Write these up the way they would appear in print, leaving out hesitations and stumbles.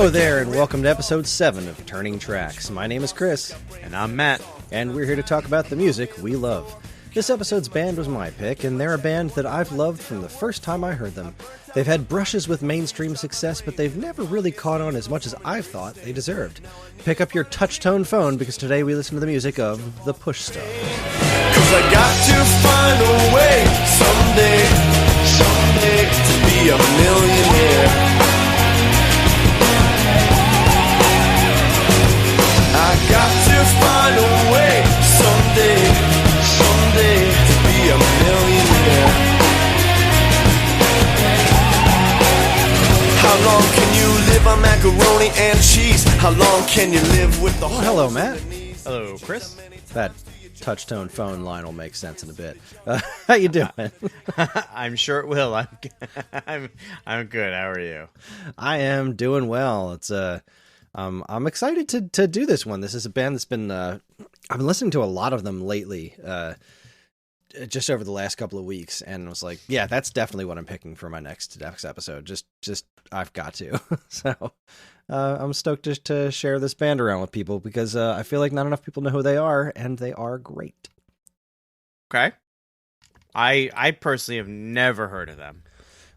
Hello there, and welcome to episode 7 of Turning Tracks. My name is Kris. And I'm Matt. And we're here to talk about the music we love. This episode's band was my pick, and they're a band that I've loved from the first time I heard them. They've had brushes with mainstream success, but they've never really caught on as much as I thought they deserved. Pick up your touch-tone phone, because today we listen to the music of the Push Stars. 'Cause I got to find a way someday to be a millionaire. I got to find a way someday to be a millionaire. How long can you live on macaroni and cheese? How long can you live with the Well, hello, Matt. Hello, Kris. That touch-tone phone line will make sense in a bit. How you doing? I'm sure it will. I'm good. How are you? I am doing well. It's I'm excited to do this one. This is a band that's been I've been listening to a lot of them lately, just over the last couple of weeks, and I was like, yeah, that's definitely what I'm picking for my next episode. Just I've got to. So I'm stoked to share this band around with people because I feel like not enough people know who they are, and they are great. Okay. I personally have never heard of them.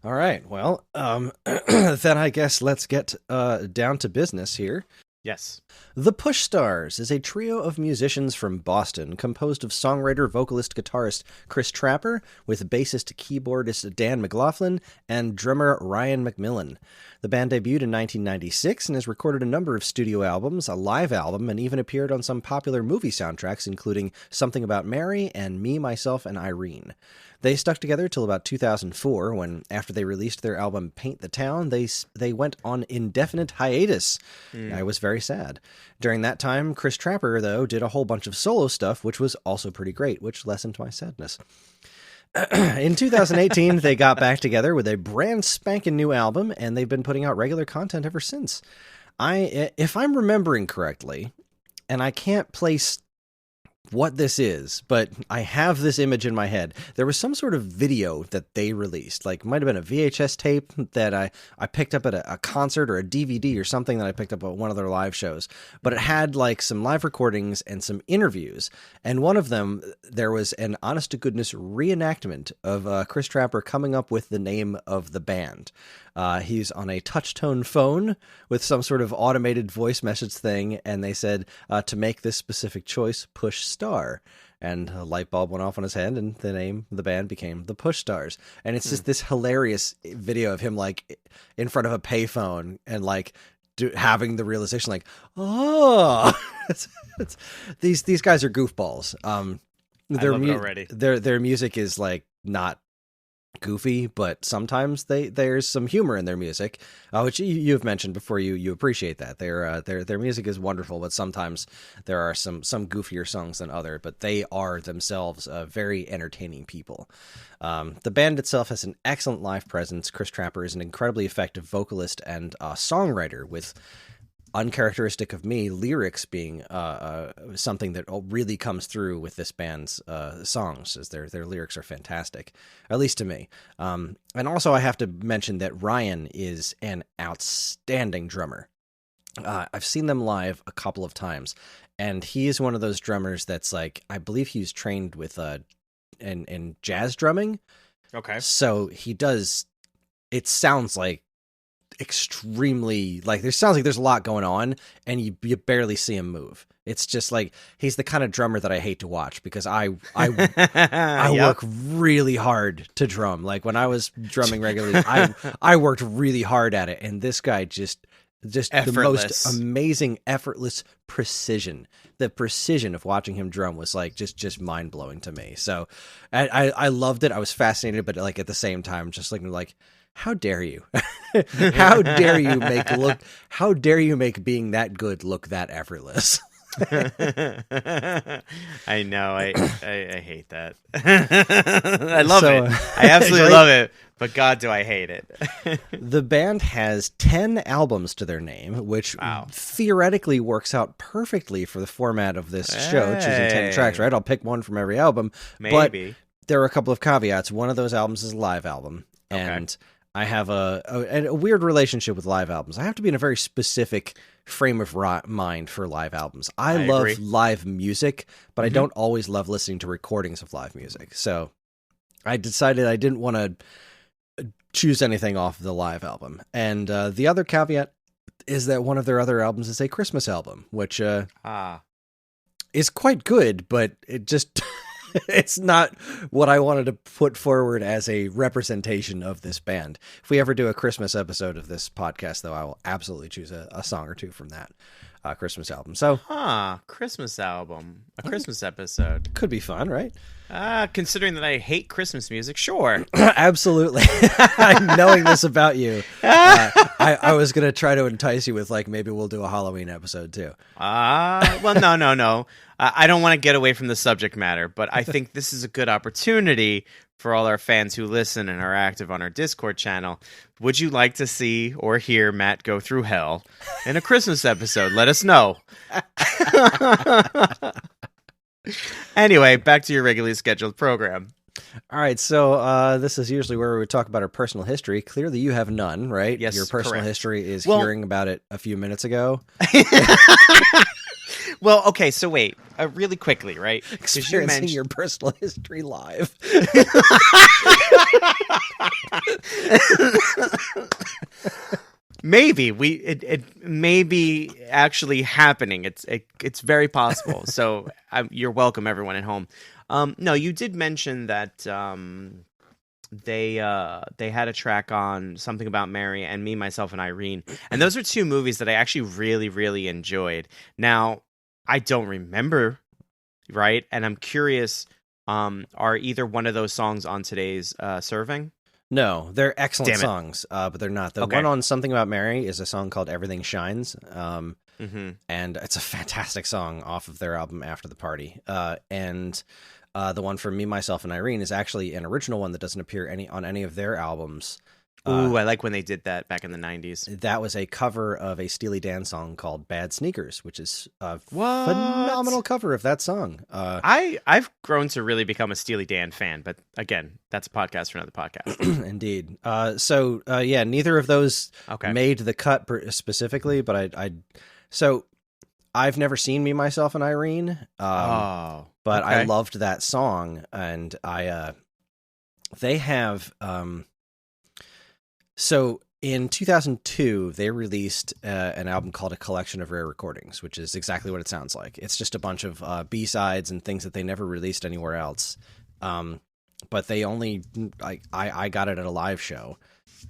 All right. Well, then I guess let's get down to business here. Yes. The Push Stars is a trio of musicians from Boston composed of songwriter, vocalist, guitarist Kris Trapper with bassist, keyboardist Dan McLaughlin and drummer Ryan McMillan. The band debuted in 1996 and has recorded a number of studio albums, a live album, and even appeared on some popular movie soundtracks, including Something About Mary and Me, Myself, and Irene. They stuck together till about 2004, when, after they released their album Paint the Town, they went on indefinite hiatus. I was very sad. During that time, Kris Trapper, though, did a whole bunch of solo stuff, which was also pretty great, which lessened my sadness. In 2018, they got back together with a brand spanking new album, and they've been putting out regular content ever since. If I'm remembering correctly, and I can't place what this is, but I have this image in my head. There was some sort of video that they released, like might have been a VHS tape that I picked up at a concert, or a DVD or something that I picked up at one of their live shows. But it had like some live recordings and some interviews. And one of them, there was an honest to goodness reenactment of Kris Trapper coming up with the name of the band. He's on a touch-tone phone with some sort of automated voice message thing, and they said, to make this specific choice, push star. And a light bulb went off on his head, and the name of the band became the Push Stars. And it's just this hilarious video of him, like, in front of a payphone, and, like, having the realization, like, oh! These guys are goofballs. I love it already. Their music is, like, not goofy, but sometimes there's some humor in their music, which you've mentioned before. You appreciate that their music is wonderful, but sometimes there are some goofier songs than other. But they are themselves very entertaining people. The band itself has an excellent live presence. Kris Trapper is an incredibly effective vocalist and songwriter, with, uncharacteristic of me, lyrics being something that really comes through with this band's songs, as their lyrics are fantastic, at least to me. And also I have to mention that Ryan is an outstanding drummer. I've seen them live a couple of times, and he is one of those drummers that's like, I believe he's trained with in jazz drumming. Okay. So he does, it sounds like extremely, like, there sounds like there's a lot going on, and you barely see him move. It's just like, he's the kind of drummer that I hate to watch, because I work really hard to drum. Like, when I was drumming regularly, I worked really hard at it, and this guy just the most amazing, effortless precision. The precision of watching him drum was like just mind blowing to me. So I loved it. I was fascinated, but like at the same time, just like, how dare you? How dare you make being that good look that effortless? I know. I hate that. I love it. I absolutely love it. But God, do I hate it. The band has 10 albums to their name, which theoretically works out perfectly for the format of this show, choosing 10 tracks, right? I'll pick one from every album. Maybe. But there are a couple of caveats. One of those albums is a live album. And I have a weird relationship with live albums. I have to be in a very specific frame of mind for live albums. I love agree. live music, but I don't always love listening to recordings of live music. So I decided I didn't want to choose anything off the live album. And the other caveat is that one of their other albums is a Christmas album, which is quite good, but it just... it's not what I wanted to put forward as a representation of this band. If we ever do a Christmas episode of this podcast, though, I will absolutely choose a song or two from that Christmas album. So, Christmas album, a Christmas episode could be fun, right? Considering that I hate Christmas music, sure. Absolutely. Knowing this about you, I was going to try to entice you with, like, maybe we'll do a Halloween episode, too. Well, no. I don't want to get away from the subject matter, but I think this is a good opportunity for all our fans who listen and are active on our Discord channel. Would you like to see or hear Matt go through hell in a Christmas episode? Let us know. Anyway, back to your regularly scheduled program. All right, so this is usually where we would talk about our personal history. Clearly, you have none, right? Yes, your personal correct. history is hearing about it a few minutes ago. Well, okay, so wait, really quickly, right? Experiencing your personal history live. Maybe it may be actually happening. It's very possible. So you're welcome, everyone at home. No, you did mention that they had a track on Something About Mary and Me, Myself, and Irene, and those are two movies that I actually really, really enjoyed. Now, I don't remember, right? And I'm curious, are either one of those songs on today's Serving? No, they're excellent songs, but they're not. The one on Something About Mary is a song called Everything Shines, and it's a fantastic song off of their album After the Party. And the one for Me, Myself, and Irene is actually an original one that doesn't appear on any of their albums. Ooh, I like when they did that back in the 90s. That was a cover of a Steely Dan song called Bad Sneakers, which is a phenomenal cover of that song. I've grown to really become a Steely Dan fan, but again, that's a podcast for another podcast. Indeed. So neither of those made the cut specifically, but so I've never seen Me, Myself, and Irene, but I loved that song, and they have... So in 2002, they released an album called A Collection of Rare Recordings, which is exactly what it sounds like. It's just a bunch of B-sides and things that they never released anywhere else. But they only, I got it at a live show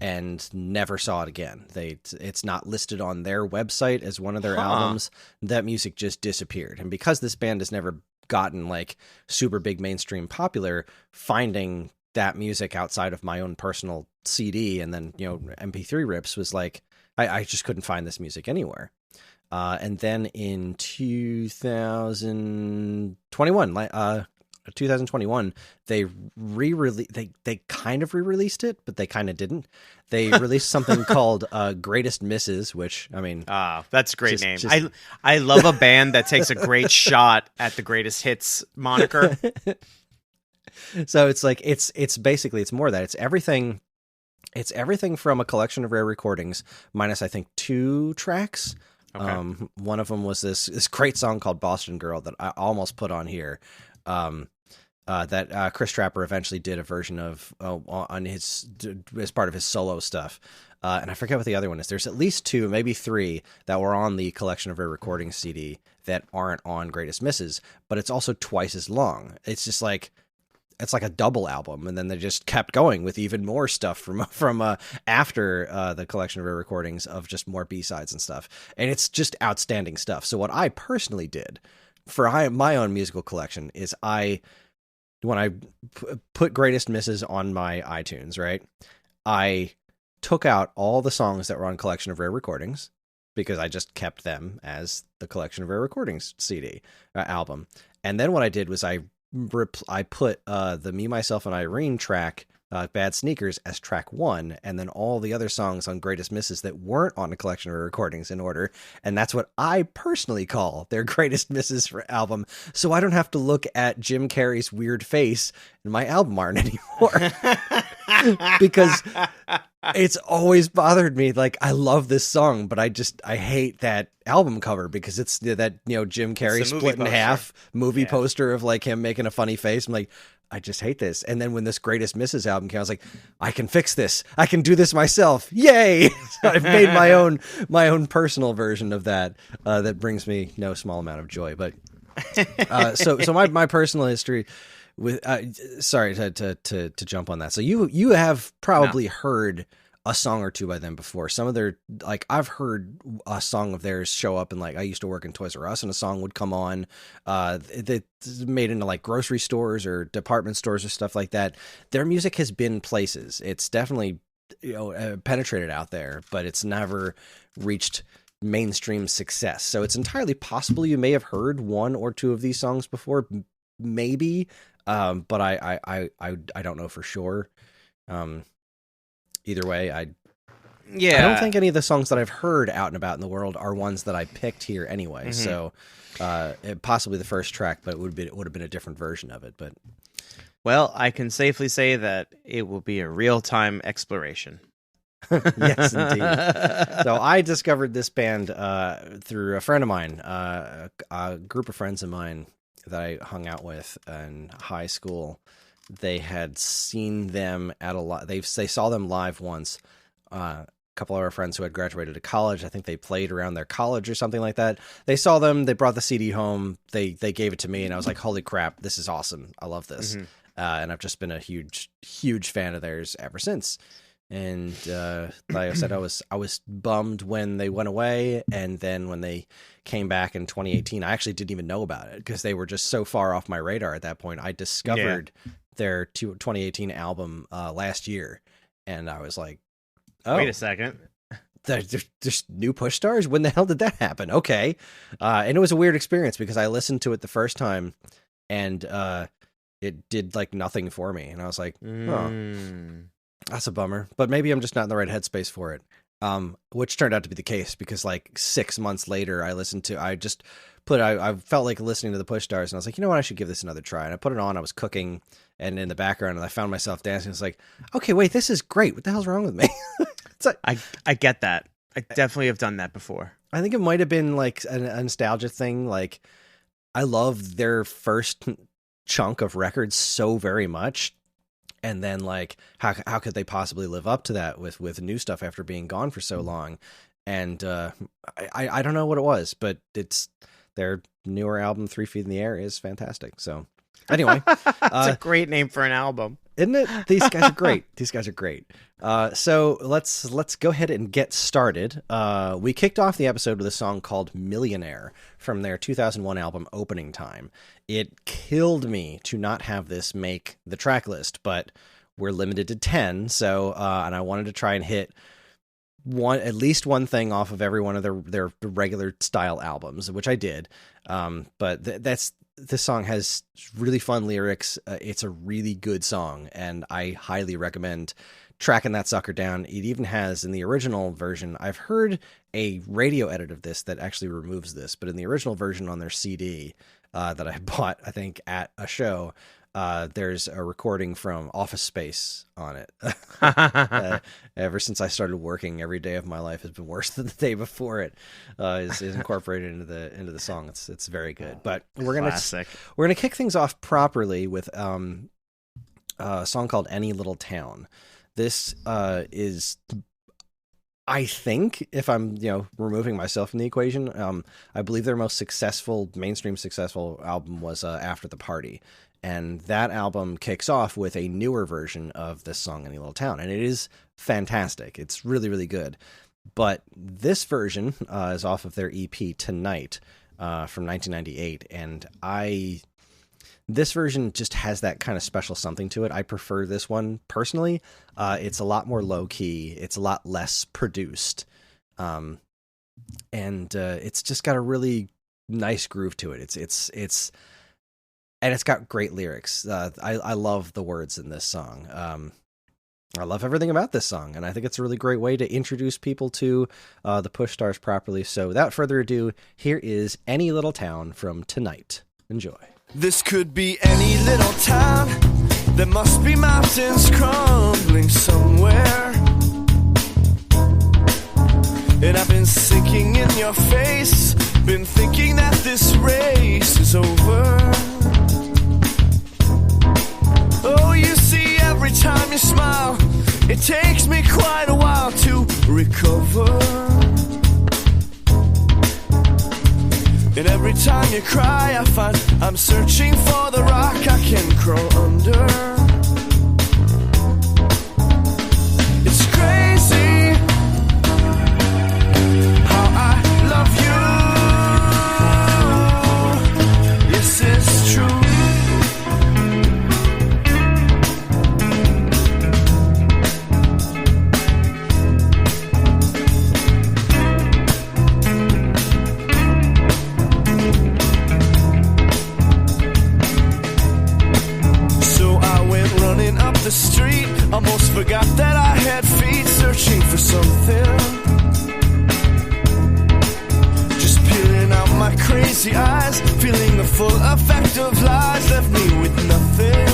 and never saw it again. It's not listed on their website as one of their albums. That music just disappeared. And because this band has never gotten like super big mainstream popular, finding that music outside of my own personal CD and then MP3 rips was like I just couldn't find this music anywhere. And then in 2021 they they kind of re-released it, but they kind of didn't. They released something called Greatest Misses, which I mean, that's a great name. I love a band that takes a great shot at the greatest hits moniker. So it's like it's basically it's more that it's everything from A Collection of Rare Recordings minus I think 2 tracks. One of them was this great song called Boston Girl that I almost put on here. That Kris Trapper eventually did a version of on his as part of his solo stuff. And I forget what the other one is. There's at least 2, maybe 3 that were on the Collection of Rare Recordings CD that aren't on Greatest Misses, but it's also twice as long. It's just like it's like a double album, and then they just kept going with even more stuff from after the Collection of Rare Recordings of just more B-sides and stuff, and it's just outstanding stuff. So what I personally did for my own musical collection is when I put Greatest Misses on my iTunes, right, I took out all the songs that were on Collection of Rare Recordings because I just kept them as the Collection of Rare Recordings CD album, and then what I did was I put the Me, Myself, and Irene track, Bad Sneakers, as track 1, and then all the other songs on Greatest Misses that weren't on a Collection of Recordings in order, and that's what I personally call their Greatest Misses for album, so I don't have to look at Jim Carrey's weird face in my album art anymore. because it's always bothered me. Like, I love this song, but I hate that album cover because it's that, Jim Carrey split in half movie poster of like him making a funny face. I'm like, I just hate this. And then when this Greatest Misses album came, I was like, I can fix this. I can do this myself. Yay! So I've made my own personal version of that. That brings me no small amount of joy. But so my personal history with sorry to jump on that. So you have probably heard a song or two by them before. Some of their, like, I've heard a song of theirs show up, and like I used to work in Toys R Us, and a song would come on that made into like grocery stores or department stores or stuff like that. Their music has been places. It's definitely penetrated out there, but it's never reached mainstream success. So it's entirely possible you may have heard one or two of these songs before, maybe, but I don't know for sure. Either way, I don't think any of the songs that I've heard out and about in the world are ones that I picked here anyway. So possibly the first track, but it would have been a different version of it. But well, I can safely say that it will be a real-time exploration. Yes, indeed. So I discovered this band through a friend of mine, a group of friends of mine that I hung out with in high school. They had seen them at a lot. They saw them live once. A couple of our friends who had graduated to college, I think they played around their college or something like that. They saw them. They brought the CD home. They gave it to me, and I was like, "Holy crap, this is awesome! I love this." And I've just been a huge fan of theirs ever since. And like I said, I was bummed when they went away, and then when they came back in 2018, I actually didn't even know about it because they were just so far off my radar at that point. I discovered their 2018 album last year, and I was like, "Oh, wait a second, there's new Push Stars? When the hell did that happen?" Okay, and it was a weird experience because I listened to it the first time, and it did like nothing for me, and I was like, "Oh, that's a bummer." But maybe I'm just not in the right headspace for it. Which turned out to be the case because like 6 months later, I felt like listening to the Push Stars, and I was like, you know what, I should give this another try. And I put it on. I was cooking, and in the background, and I found myself dancing. It's like, okay, wait, this is great. What the hell's wrong with me? It's like, I get that. I definitely have done that before. I think it might have been like a nostalgia thing. Like, I love their first chunk of records so very much. And then, like, how could they possibly live up to that with new stuff after being gone for so long? And I don't know what it was, but it's their newer album, 3 Feet in the Air, is fantastic. So anyway, it's a great name for an album, isn't it? These guys are great. These guys are great. So let's go ahead and get started. We kicked off the episode with a song called "Millionaire" from their 2001 album Opening Time. It killed me to not have this make the track list, but we're limited to 10. So, and I wanted to try and hit at least one thing off of every one of their regular style albums, which I did. But this song has really fun lyrics. It's a really good song, and I highly recommend tracking that sucker down. It even has, in the original version, I've heard a radio edit of this that actually removes this, but in the original version on their CD that I bought, I think, at a show, there's a recording from Office Space on it. Ever since I started working, every day of my life has been worse than the day before it. Is incorporated into the song. It's very good. But we're gonna kick things off properly with a song called "Any Little Town." This is, I think, if I'm removing myself from the equation, I believe their most mainstream successful album was "After the Party." And that album kicks off with a newer version of this song, "Any Little Town." And it is fantastic. It's really, really good. But this version is off of their EP Tonight from 1998. And this version just has that kind of special something to it. I prefer this one personally. It's a lot more low key. It's a lot less produced. And it's just got a really nice groove to it. And it's got great lyrics. I love the words in this song. I love everything about this song, and I think it's a really great way to introduce people to the Push Stars properly. So without further ado, here is "Any Little Town" from Tonight. Enjoy. This could be any little town, There must be mountains crumbling somewhere. And I've been sinking in your face, been thinking that this race is over. Oh, you see, every time you smile, it takes me quite a while to recover. And every time you cry, I find I'm searching for the rock I can crawl under. It's crazy how I love you. Yes, it's true. The street, almost forgot that I had feet, searching for something. Just peeling out my crazy eyes, feeling the full effect of lies, left me with nothing.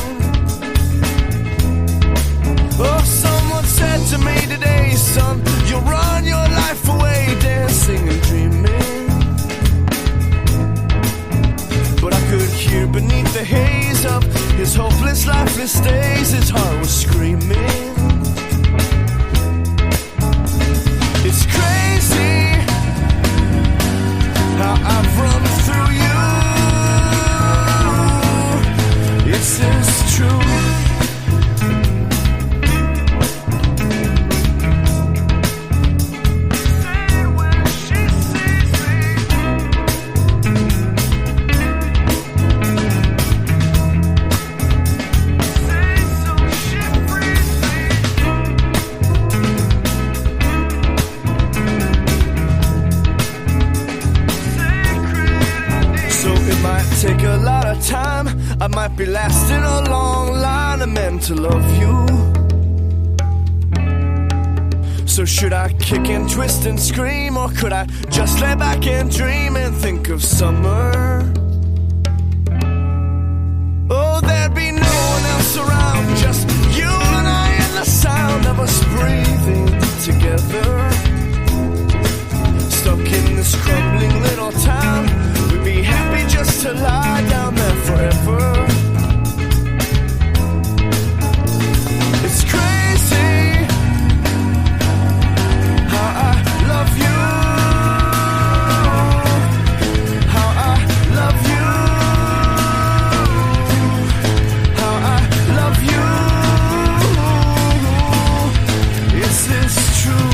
Oh, someone said to me today, son, you'll run your life away, dancing and dreaming. But I could hear beneath the haze of his hopeless, lifeless days, his heart was screaming. It's crazy how I've run through you. Yes, it's true. Take a lot of time, I might be last in a long line of men to love you. So should I kick and twist and scream, or could I just lay back and dream and think of summer? Oh, there'd be no one else around, just you and I and the sound of us breathing together. Stuck in this crumbling little town, we'd be happy just to lie down there forever. It's crazy how I love you, how I love you, how I love you. Is this true?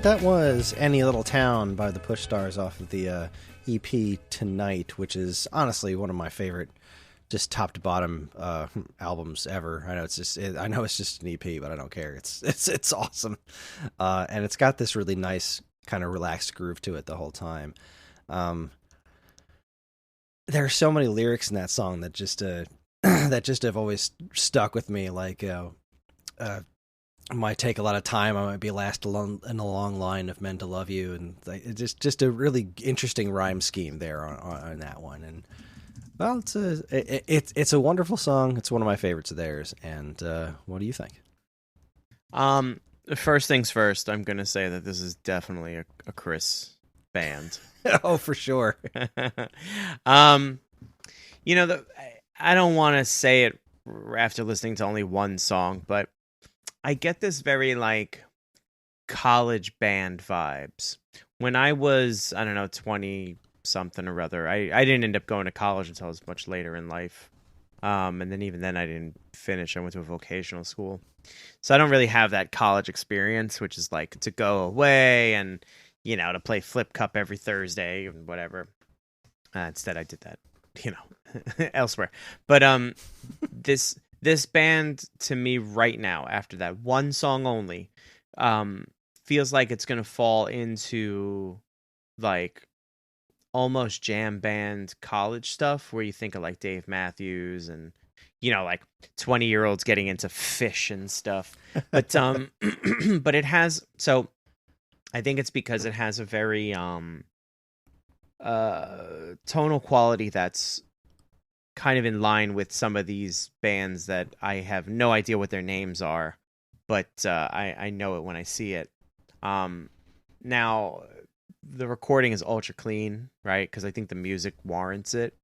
That was Any Little Town by the Push Stars off of the EP Tonight, which is honestly one of my favorite, just top to bottom albums ever. I know it's just an EP, but I don't care. It's awesome, and it's got this really nice kind of relaxed groove to it the whole time. There are so many lyrics in that song that just that just have always stuck with me. Like, might take a lot of time. I might be last along in a long line of men to love you, and like, it's just a really interesting rhyme scheme there on that one. And well, it's a wonderful song. It's one of my favorites of theirs. And what do you think? First things first, I'm gonna say that this is definitely a Kris band. Oh, for sure. You know, I don't want to say it after listening to only one song, but I get this very like college band vibes. When I was, I don't know, 20 something or other, I didn't end up going to college until I was much later in life. And then even then I didn't finish. I went to a vocational school. So I don't really have that college experience, which is like to go away and, you know, to play Flip Cup every Thursday and whatever. Instead I did that, you know, elsewhere. But this band to me right now, after that one song only, feels like it's going to fall into like almost jam band college stuff where you think of like Dave Matthews and, you know, like 20-year-olds getting into Fish and stuff. But but it has, so I think it's because it has a very tonal quality that's kind of in line with some of these bands that I have no idea what their names are, but I know it when I see it. Now the recording is ultra clean, right? Because I think the music warrants it.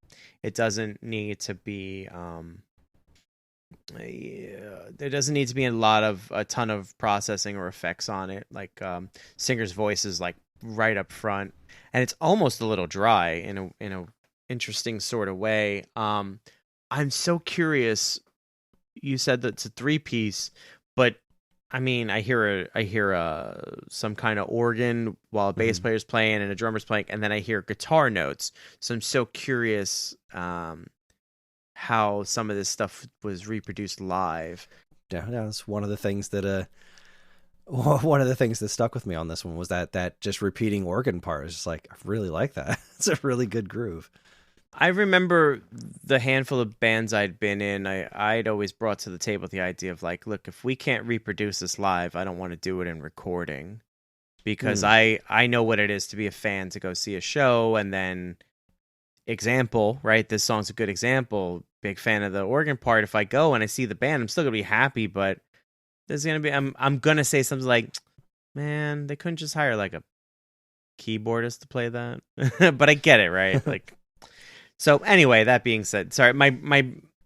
It doesn't need to be there doesn't need to be a ton of processing or effects on it. Like singer's voice is like right up front, and it's almost a little dry in a interesting sort of way. I'm so curious. You said that it's a 3-piece, but I mean, I hear some kind of organ while a bass player's playing and a drummer's playing, and then I hear guitar notes. So I'm so curious how some of this stuff was reproduced live. Yeah, that's one of the things that stuck with me on this one was that just repeating organ part. It's just like, I really like that. It's a really good groove. I remember the handful of bands I'd been in, I'd always brought to the table the idea of like, look, if we can't reproduce this live, I don't want to do it in recording, because I know what it is to be a fan, to go see a show, and then example, right? This song's a good example. Big fan of the organ part. If I go and I see the band, I'm still gonna be happy, but there's gonna be I'm gonna say something like, man, they couldn't just hire like a keyboardist to play that. But I get it, right? Like, so anyway, that being said, sorry,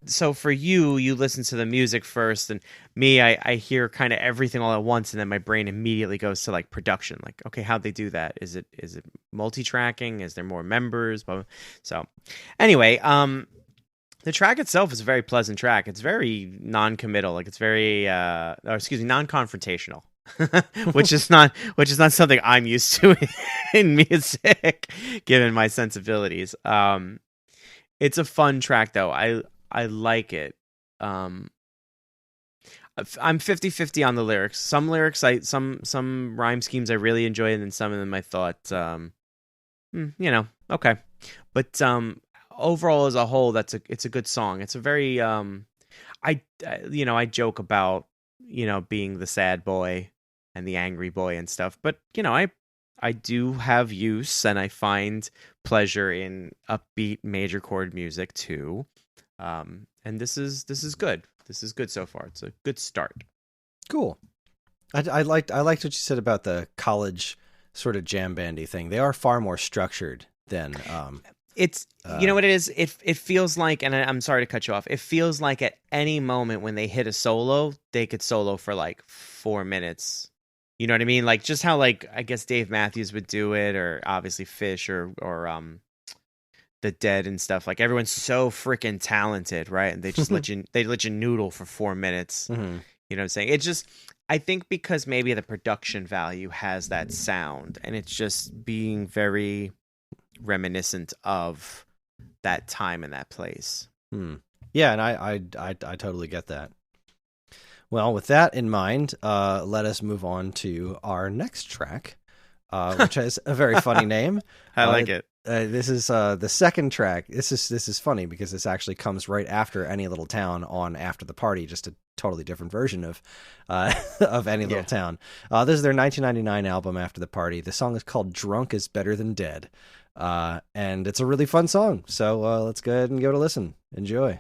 so for you listen to the music first, and me, I hear kind of everything all at once, and then my brain immediately goes to like production. Like, okay, how'd they do that? Is it multi-tracking? Is there more members? So anyway, the track itself is a very pleasant track. It's very non-committal. Like, it's very, non-confrontational, which is not something I'm used to in music, given my sensibilities. It's a fun track though. I like it. I'm 50-50 on the lyrics. Some lyrics, some rhyme schemes I really enjoy, and then some of them I thought, okay. But overall, as a whole, it's a good song. It's a very I joke about being the sad boy and the angry boy and stuff, but I do have use, and I find pleasure in upbeat major chord music too. And this is good. This is good so far. It's a good start. Cool. I liked what you said about the college sort of jam bandy thing. They are far more structured than it's you know what it is? It feels like, and I'm sorry to cut you off, it feels like at any moment when they hit a solo, they could solo for like 4 minutes. You know what I mean? Like, just how, like, I guess Dave Matthews would do it, or obviously Fish, or The Dead and stuff. Like, everyone's so freaking talented, right? And they just let you noodle for 4 minutes. Mm-hmm. You know what I'm saying? It's just, I think because maybe the production value has that sound, and it's just being very reminiscent of that time and that place. Yeah, and I totally get that. Well, with that in mind, let us move on to our next track, which has a very funny name. I like it. This is the second track. This is funny because this actually comes right after Any Little Town on After the Party, just a totally different version of of Any Little Town. This is their 1999 album, After the Party. The song is called "Drunk Is Better Than Dead," and it's a really fun song. So let's go ahead and give it a listen. Enjoy.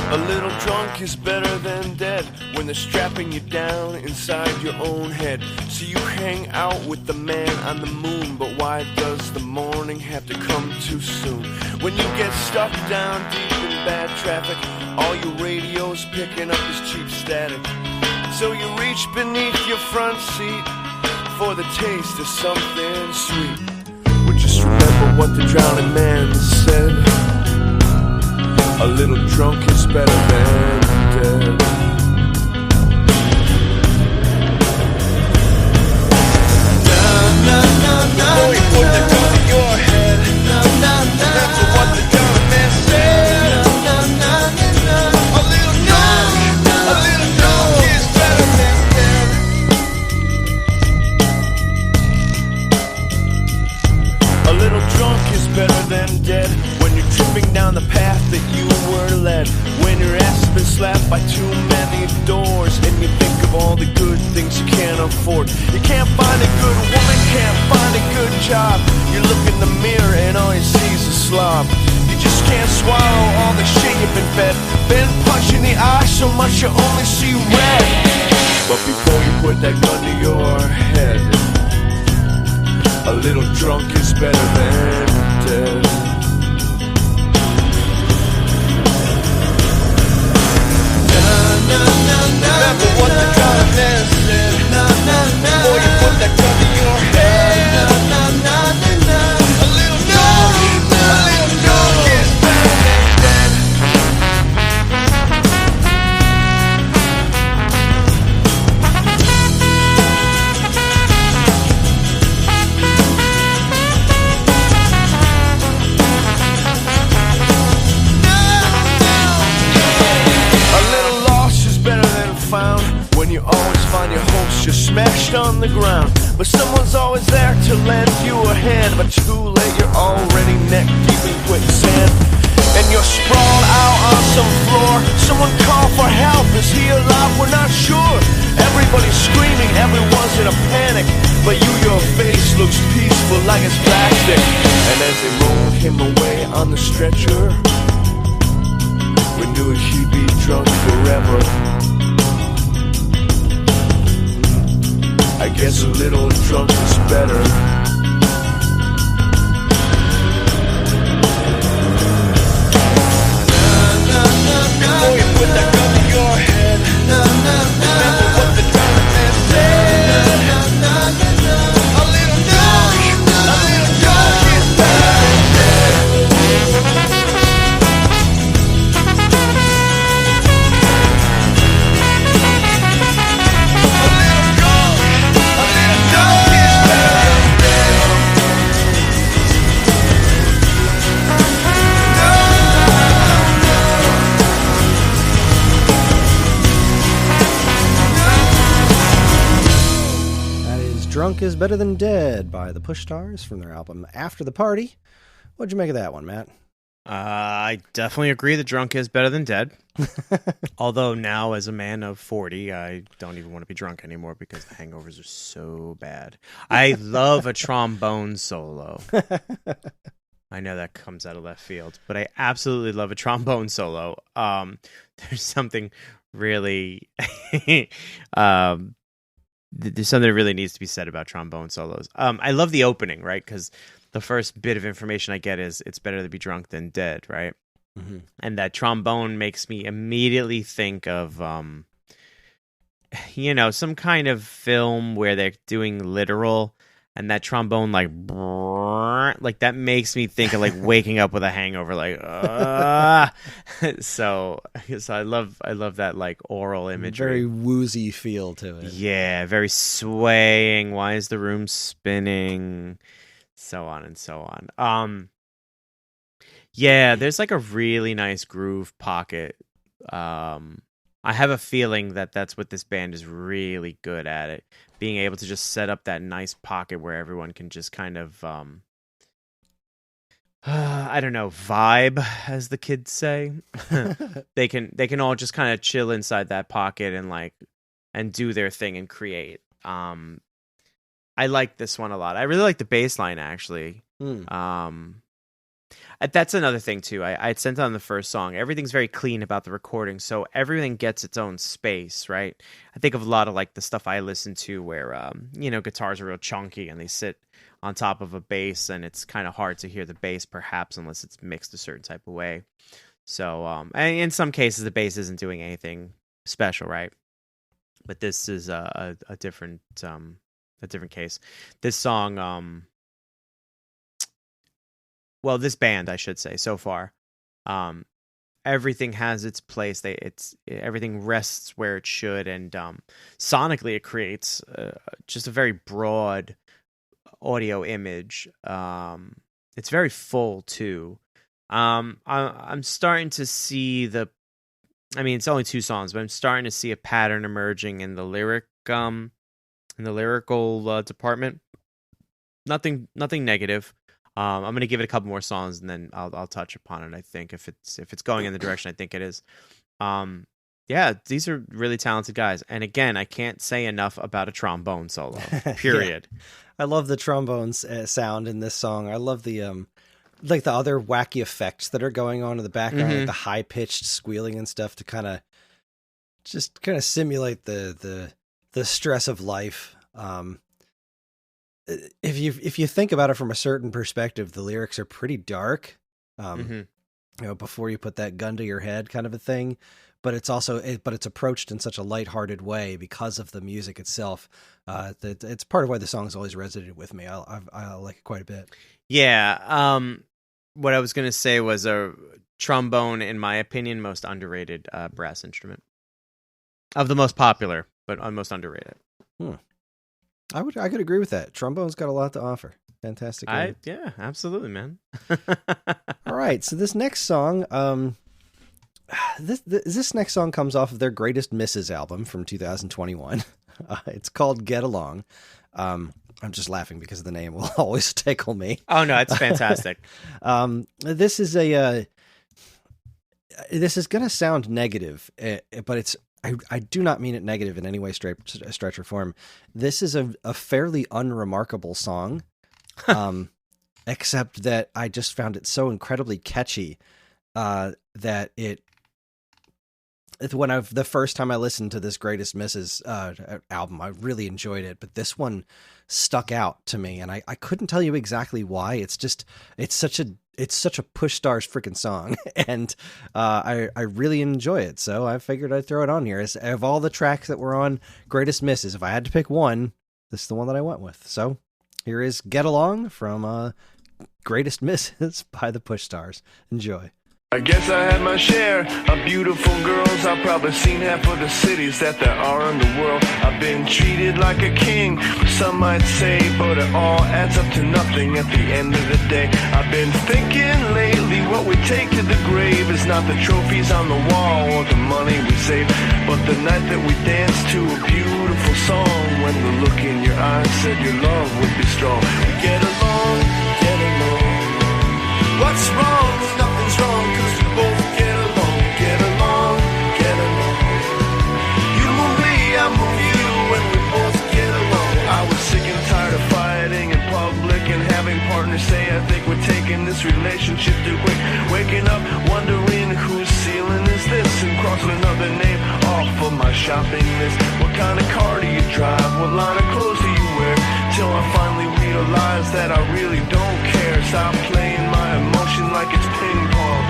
A little drunk is better than dead when they're strapping you down inside your own head. So you hang out with the man on the moon, but why does the morning have to come too soon? When you get stuck down deep in bad traffic, all your radio's picking up is cheap static. So you reach beneath your front seat for the taste of something sweet. Well, just remember what the drowning man said. A little drunk is better than dead. Before you put the gun to your head, that's what the gun man said. A little drunk is better than dead. A little drunk is better than dead. When you're tripping down the path that you were led, when your ass has been slapped by too many doors, and you think of all the good things you can't afford. You can't find a good woman, can't find a good job. You look in the mirror and all you see is a slob. You just can't swallow all the shit you've been fed. Been punched in the eye so much you only see red. But before you put that gun to your head, a little drunk is better than dead. Remember what the drunk man said. Before you put that gun to your head, a little drunk is better than dead. Found when you always find your hopes just smashed on the ground, but someone's always there to lend you a hand. But too late, you're already neck deep in quicksand, and you're sprawled out on some floor. Someone call for help. Is he alive? We're not sure. Everybody's screaming, everyone's in a panic, but your face looks peaceful like it's plastic. And as they roll him away on the stretcher, we knew he'd be drunk forever. I guess a little drunk is better. Before you put that gun to your head, remember what the drunk man said. A little drunk is better than dead. Drunk is Better Than Dead by the Push Stars from their album After the Party. What'd you make of that one, Matt? I definitely agree that drunk is better than dead. Although now, as a man of 40, I don't even want to be drunk anymore because the hangovers are so bad. I love a trombone solo. I know that comes out of left field, but I absolutely love a trombone solo. There's something really... There's something that really needs to be said about trombone solos. I love the opening, right? Because the first bit of information I get is it's better to be drunk than dead, right? Mm-hmm. And that trombone makes me immediately think of, some kind of film where they're doing literal, and that trombone like that makes me think of like waking up with a hangover, like so I love that like oral imagery, very woozy feel to it. Yeah, very swaying. Why is the room spinning? So on and so on. Yeah, there's like a really nice groove pocket. I have a feeling that that's what this band is really good at, it being able to just set up that nice pocket where everyone can just kind of I don't know, vibe, as the kids say. They can all just kind of chill inside that pocket and do their thing and create. I like this one a lot. I really like the bass line, actually. That's another thing too. I had sent on the first song. Everything's very clean about the recording, so everything gets its own space, right? I think of a lot of like the stuff I listen to where guitars are real chunky and they sit on top of a bass, and it's kind of hard to hear the bass perhaps unless it's mixed a certain type of way. So and in some cases the bass isn't doing anything special, right? But this is a different case. This song well, this band, I should say, so far, everything has its place. Everything rests where it should, and sonically, it creates just a very broad audio image. It's very full too. I'm starting to see it's only 2 songs, but I'm starting to see a pattern emerging in the lyrical department. Nothing negative. I'm gonna give it a couple more songs and then I'll touch upon it. I think if it's going in the direction I think it is. Yeah, these are really talented guys, and again, I can't say enough about a trombone solo. Period. Yeah. I love the trombones sound in this song. I love the like the other wacky effects that are going on in the background, like the high pitched squealing and stuff to kind of simulate the stress of life. If you think about it from a certain perspective, the lyrics are pretty dark. Before you put that gun to your head, kind of a thing. But it's also it's approached in such a lighthearted way because of the music itself. That it's part of why the song's always resonated with me. I like it quite a bit. Yeah. What I was gonna say was a trombone, in my opinion, most underrated brass instrument. Of the most popular, but most underrated. I could agree with that. Trombone's got a lot to offer. Fantastic. Yeah, absolutely, man. All right, so this next song, this next song comes off of their Greatest Misses album from 2021. It's called Get Along. I'm just laughing because the name will always tickle me. Oh no, it's fantastic. This is going to sound negative, but it's. I do not mean it negative in any way, stretch or form. This is a fairly unremarkable song, except that I just found it so incredibly catchy that the first time I listened to this Greatest Misses album, I really enjoyed it, but this one stuck out to me, and I couldn't tell you exactly why. It's such a push stars freaking song, and I really enjoy it. So I figured I'd throw it on here. Of all the tracks that were on Greatest Misses, if I had to pick one, this is the one that I went with. So here is Get Along from Greatest Misses by the Push Stars. Enjoy. I guess I had my share of beautiful girls. I've probably seen half of the cities that there are in the world. I've been treated like a king, some might say, but it all adds up to nothing at the end of the day. I've been thinking lately what we take to the grave is not the trophies on the wall or the money we save, but the night that we danced to a beautiful song, when the look in your eyes said your love would be strong. We get along, get along. What's wrong? Nothing's wrong, 'cause we both get along, get along, get along. You move me, I move you, and we both get along. I was sick and tired of fighting in public and having partners say I think we're taking this relationship too quick. Waking up, wondering whose ceiling is this, and crossing another name off of my shopping list. What kind of car do you drive? What line of clothes do you wear? Till I finally realize that I really don't care. Stop playing my emotion like it's ping pong.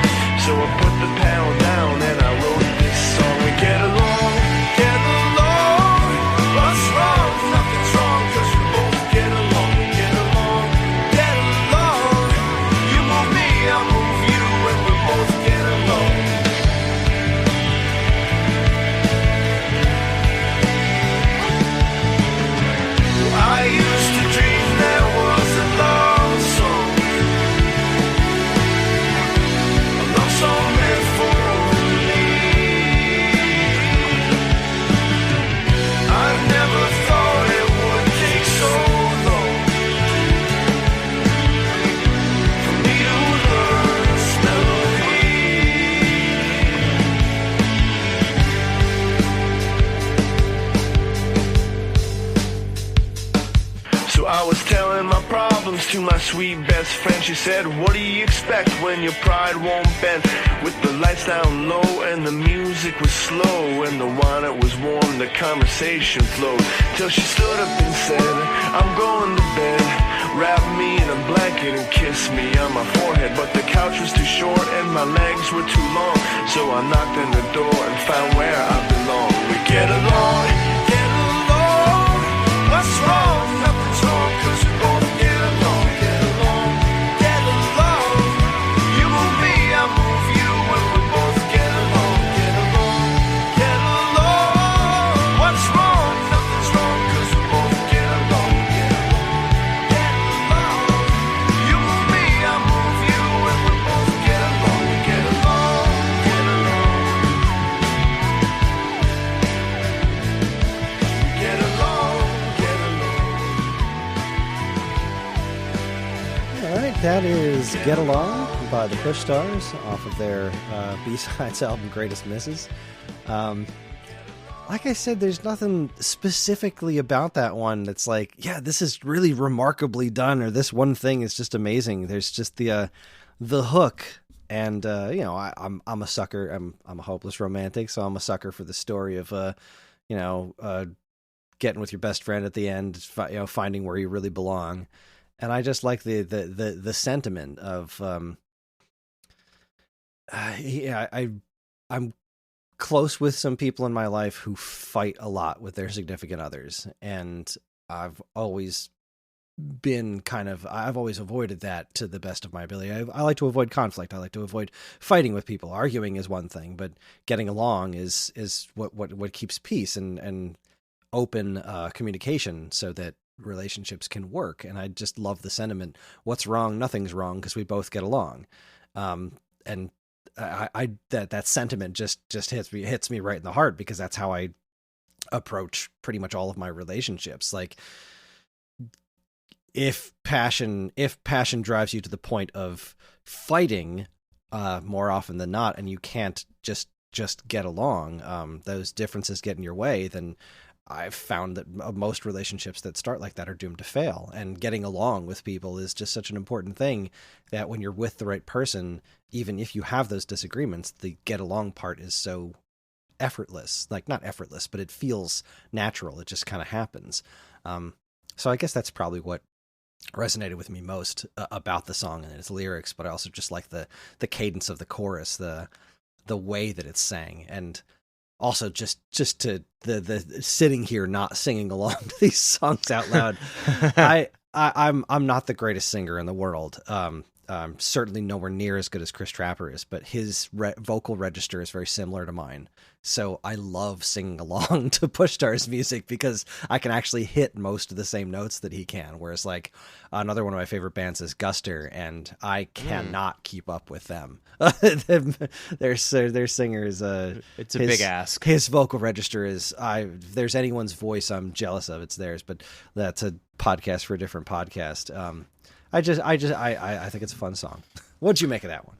So I put the pedal down and I wrote this song. We get along, get along. What's wrong? Nothing's wrong, 'cause we both get along, get along, get along. You move me, I move you, and we both get along. I used to dream there was a love song. was telling my problems to my sweet best friend. She said, what do you expect when your pride won't bend? With the lights down low and the music was slow, and the wine it was warm, the conversation flowed, till she stood up and said, I'm going to bed. Wrap me in a blanket and kiss me on my forehead. But the couch was too short and my legs were too long, so I knocked on the door and found where I belong. We get along, get along. What's wrong? Nothing's wrong, 'cause we both get along, get along, get along. You move me, I move you, and we both get along, get along, get along. What's wrong? Nothing's wrong, 'cause we both get along, get along, get along. You move me, I move you, and we both get along, get along, get along. Get along, get along. All right, that is Get Along by the Push Stars off of their B-Sides album Greatest Misses. Like I said, there's nothing specifically about that one that's like, yeah, this is really remarkably done, or this one thing is just amazing. There's just the hook, and I'm a sucker. I'm a hopeless romantic, so I'm a sucker for the story of getting with your best friend at the end, finding where you really belong. And I just like the sentiment of I'm close with some people in my life who fight a lot with their significant others, and I've always avoided that to the best of my ability. I like to avoid conflict. I like to avoid fighting with people. Arguing is one thing, but getting along is what keeps peace and open communication, so that relationships can work. And I just love the sentiment, what's wrong? Nothing's wrong, because we both get along. And that sentiment just hits me right in the heart, because that's how I approach pretty much all of my relationships. Like, if passion drives you to the point of fighting more often than not, and you can't just get along, those differences get in your way, then I've found that most relationships that start like that are doomed to fail. And getting along with people is just such an important thing, that when you're with the right person, even if you have those disagreements, the get along part is so effortless. Like, not effortless, but it feels natural. It just kind of happens. So I guess that's probably what resonated with me most about the song and its lyrics, but I also just like the cadence of the chorus, the way that it's sang, and also just to the sitting here not singing along to these songs out loud. I'm not the greatest singer in the world. I'm certainly nowhere near as good as Kris Trapper is, but his vocal register is very similar to mine. So I love singing along to Push Star's music, because I can actually hit most of the same notes that he can. Whereas, like, another one of my favorite bands is Guster, and I cannot keep up with them. Their singer is it's a big ask. His vocal register is, if there's anyone's voice I'm jealous of, it's theirs. But that's a podcast for a different podcast. I think it's a fun song. What'd you make of that one?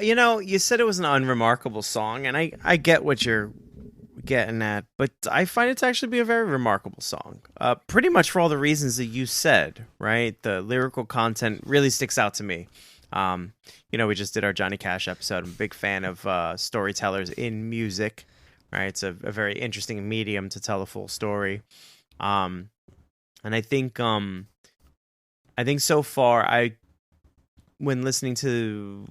You said it was an unremarkable song, and I get what you're getting at, but I find it to actually be a very remarkable song. Pretty much for all the reasons that you said, right? The lyrical content really sticks out to me. We just did our Johnny Cash episode. I'm a big fan of storytellers in music, right? It's a very interesting medium to tell a full story. And I think so far, when listening to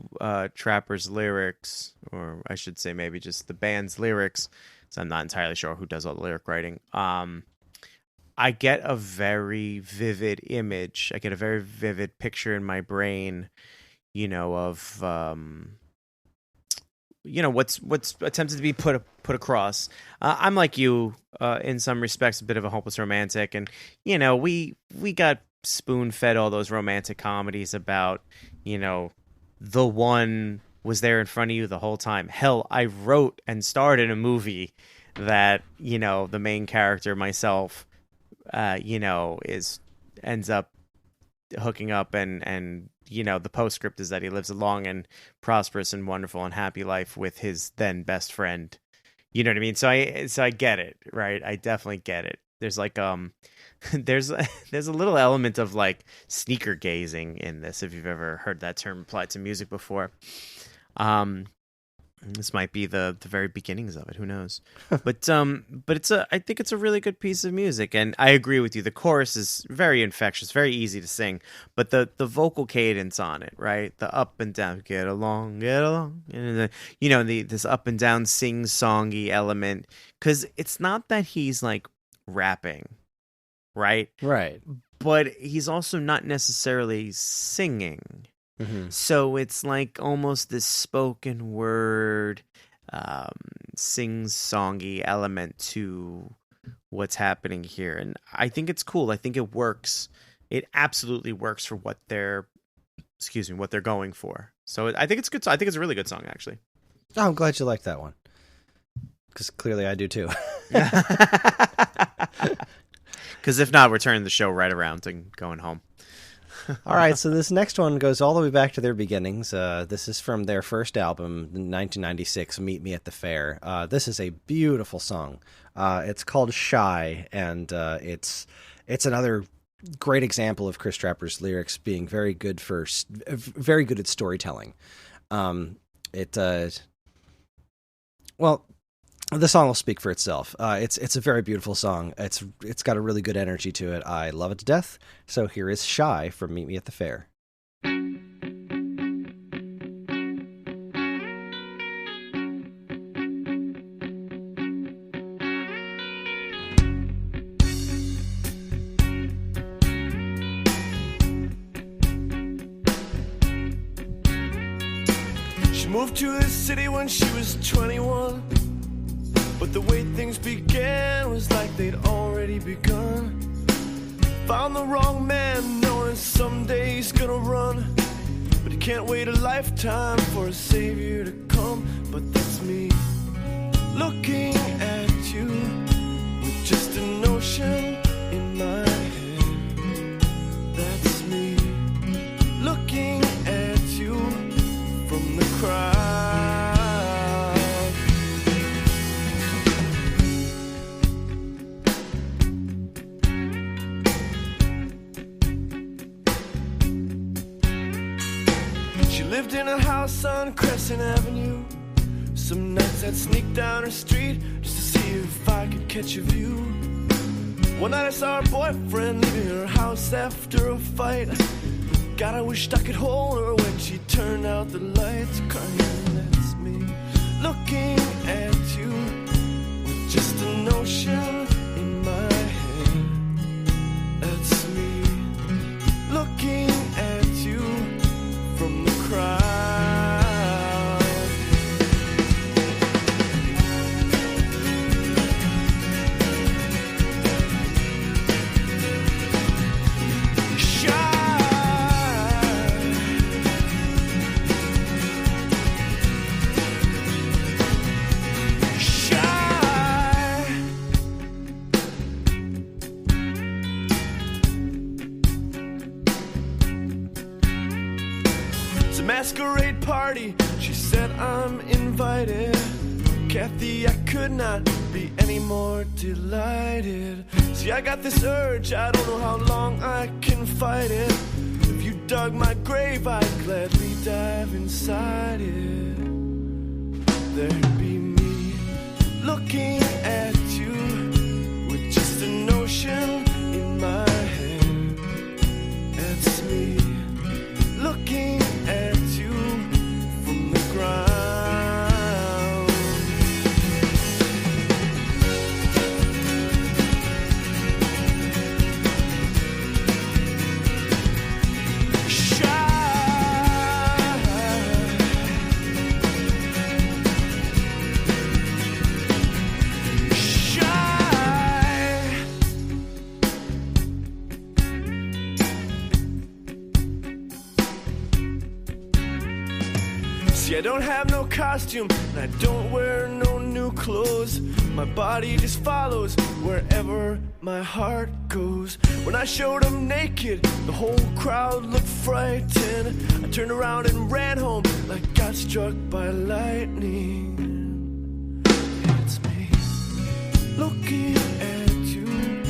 Trapper's lyrics, or I should say maybe just the band's lyrics, so I'm not entirely sure who does all the lyric writing, I get a very vivid image. I get a very vivid picture in my brain, of what's attempted to be put across. I'm like you, in some respects, a bit of a hopeless romantic, and we got spoon-fed all those romantic comedies about, the one was there in front of you the whole time. Hell, I wrote and starred in a movie that, the main character, myself, ends up hooking up, and the postscript is that he lives a long and prosperous and wonderful and happy life with his then best friend. You know what I mean? So I get it, right? I definitely get it. There's like there's a little element of like sneaker gazing in this, if you've ever heard that term applied to music before. This might be the very beginnings of it. Who knows? But I think it's a really good piece of music, and I agree with you. The chorus is very infectious, very easy to sing, but the vocal cadence on it, right? The up and down, get along, and this up and down sing-songy element, because it's not that he's like rapping, right? Right. But he's also not necessarily singing. Mm-hmm. So it's like almost this spoken word, sing-songy element to what's happening here. And I think it's cool. I think it works. It absolutely works for what they're going for. So I think it's good. I think it's a really good song, actually. Oh, I'm glad you like that one. Because clearly I do too. Because if not, we're turning the show right around and going home. All right, so this next one goes all the way back to their beginnings. This is from their first album, 1996, Meet Me at the Fair. This is a beautiful song. It's called Shy, and it's another great example of Kris Trapper's lyrics being very good at storytelling. The song will speak for itself. It's a very beautiful song. It's got a really good energy to it. I love it to death. So here is Shy from Meet Me at the Fair. She moved to the city when she was 21. But the way things began was like they'd already begun. Found the wrong man, knowing someday he's gonna run. But he can't wait a lifetime for a savior to come. But that's me, looking at you with just a notion in my head. That's me, looking at you from the crowd. Lived in a house on Crescent Avenue. Some nights I'd sneak down her street just to see if I could catch a view. One night I saw her boyfriend leaving her house after a fight. God, I wished I could hold her when she turned out the lights. Crying, that's me, looking at you with just a notion in my head. That's me, looking at you from the crowd. Masquerade party, she said I'm invited. Kathy, I could not be any more delighted. See, I got this urge, I don't know how long I can fight it. If you dug my grave, I'd gladly dive inside it. There'd be me, looking at you with just a notion in my head. That's me, looking at you from the ground. I don't have no costume, and I don't wear no new clothes. My body just follows wherever my heart goes. When I showed up naked, the whole crowd looked frightened. I turned around and ran home like I got struck by lightning. It's me, looking at you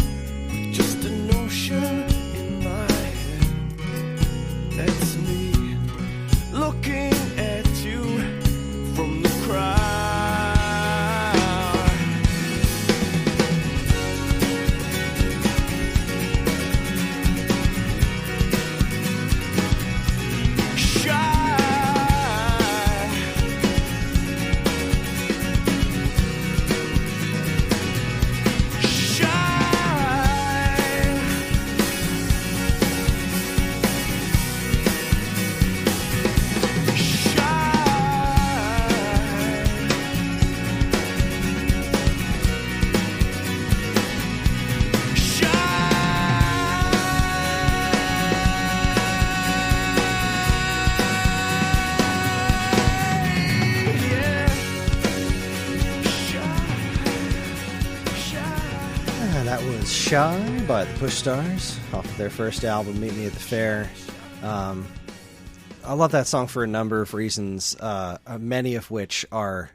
That was Shy by the Push Stars off of their first album, Meet Me at the Fair. I love that song for a number of reasons, many of which are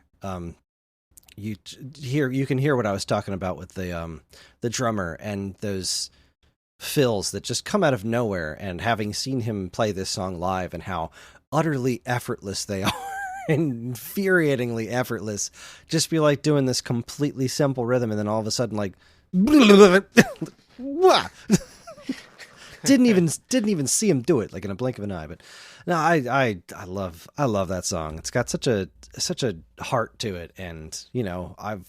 you can hear what I was talking about with the drummer and those fills that just come out of nowhere, and having seen him play this song live and how utterly effortless they are. Infuriatingly effortless, just be like doing this completely simple rhythm, and then all of a sudden, like, didn't even see him do it, like in a blink of an eye. But no, I love that song. It's got such a heart to it, and I've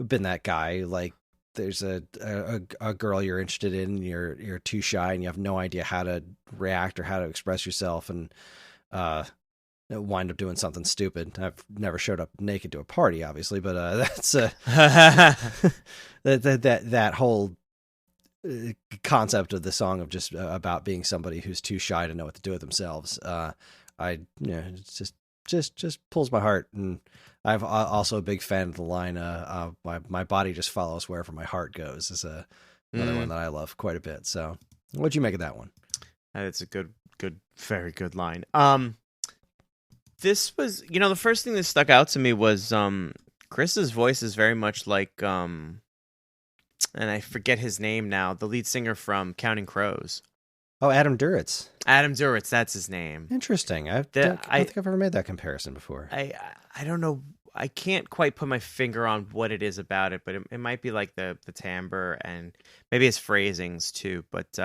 been that guy. Like, there's a girl you're interested in, you're too shy, and you have no idea how to react or how to express yourself, and wind up doing something stupid. I've never showed up naked to a party, obviously, but that's that whole concept of the song of just about being somebody who's too shy to know what to do with themselves. It's just pulls my heart, and I'm also a big fan of the line. My body just follows wherever my heart goes. Is another one that I love quite a bit. So, what'd you make of that one? That's a good, very good line. This was, the first thing that stuck out to me was Chris's voice is very much like, and I forget his name now, the lead singer from Counting Crows. Oh, Adam Duritz. Adam Duritz, that's his name. Interesting. I don't think I've ever made that comparison before. I don't know. I can't quite put my finger on what it is about it, but it might be like the timbre and maybe his phrasings too. But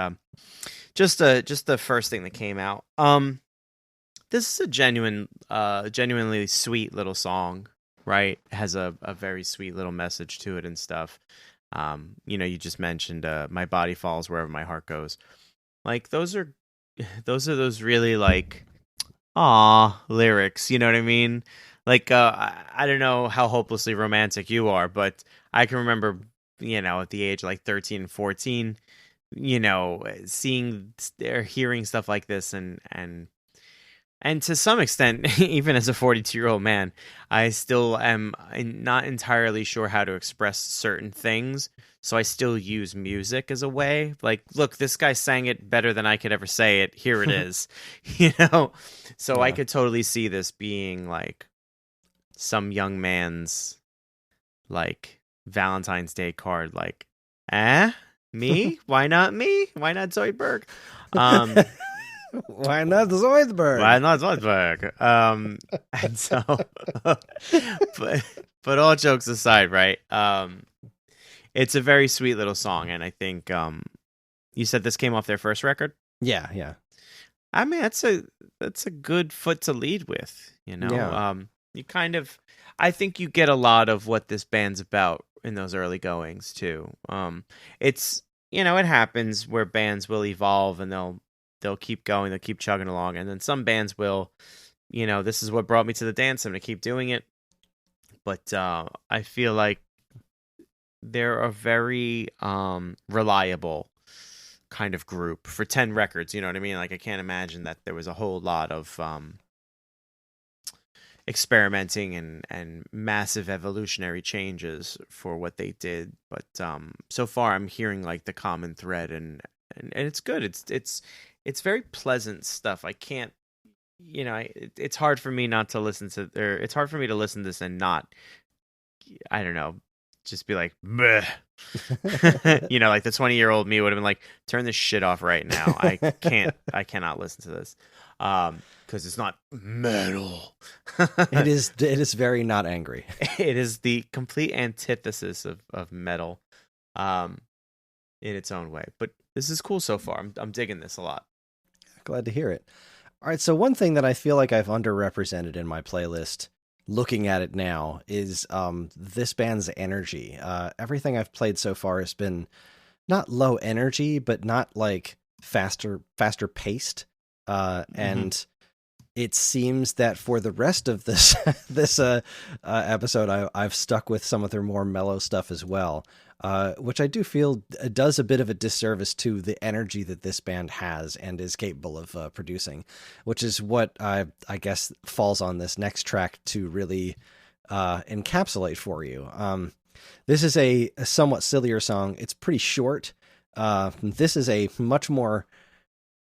just the first thing that came out. This is a genuinely sweet little song, right? It has a very sweet little message to it and stuff. You just mentioned my body falls wherever my heart goes. Like, those are those really, like, lyrics, you know what I mean? Like, I don't know how hopelessly romantic you are, but I can remember, at the age of like 13 and 14, seeing or hearing stuff like this, and to some extent, even as a 42-year-old man, I still am not entirely sure how to express certain things. So I still use music as a way. Like, look, this guy sang it better than I could ever say it. Here it is. So yeah. I could totally see this being like some young man's like Valentine's Day card. Like, me? Why not me? Why not Zoidberg? Why not Zoidberg? Why not Zoidberg? And so, but all jokes aside, right? It's a very sweet little song, and I think you said this came off their first record. Yeah. I mean, that's a good foot to lead with, Yeah. You kind of, I think you get a lot of what this band's about in those early goings too. It's it happens where bands will evolve and they'll keep going, they'll keep chugging along, and then some bands will, this is what brought me to the dance, I'm going to keep doing it. But I feel like they're a very reliable kind of group for 10 records, you know what I mean? Like, I can't imagine that there was a whole lot of experimenting and massive evolutionary changes for what they did. But so far I'm hearing like the common thread, and it's good. It's very pleasant stuff. I can't, it's hard for me not to listen to, or it's hard for me to listen to this and not, I don't know, just be like, bleh. Like the 20-year-old me would have been like, turn this shit off right now. I cannot listen to this. Because it's not metal. It is very not angry. It is the complete antithesis of metal, in its own way. But this is cool so far. I'm digging this a lot. Glad to hear it. All right, so one thing that I feel like I've underrepresented in my playlist, looking at it now, is this band's energy. Everything I've played so far has been not low energy, but not like faster paced. And it seems that for the rest of this episode, I've stuck with some of their more mellow stuff as well, which I do feel does a bit of a disservice to the energy that this band has and is capable of producing, which is what I guess falls on this next track to really encapsulate for you. This is a somewhat sillier song. It's pretty short. This is a much more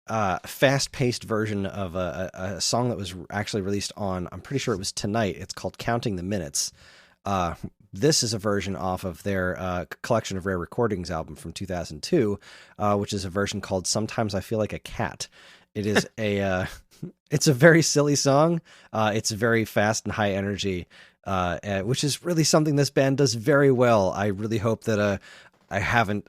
fast-paced version of a song that was actually released on, I'm pretty sure it was Tonight. It's called Counting the Minutes. This is a version off of their Collection of Rare Recordings album from 2002, which is a version called Sometimes I Feel Like a Cat. It is it's a very silly song. It's very fast and high energy, which is really something this band does very well. I really hope that I haven't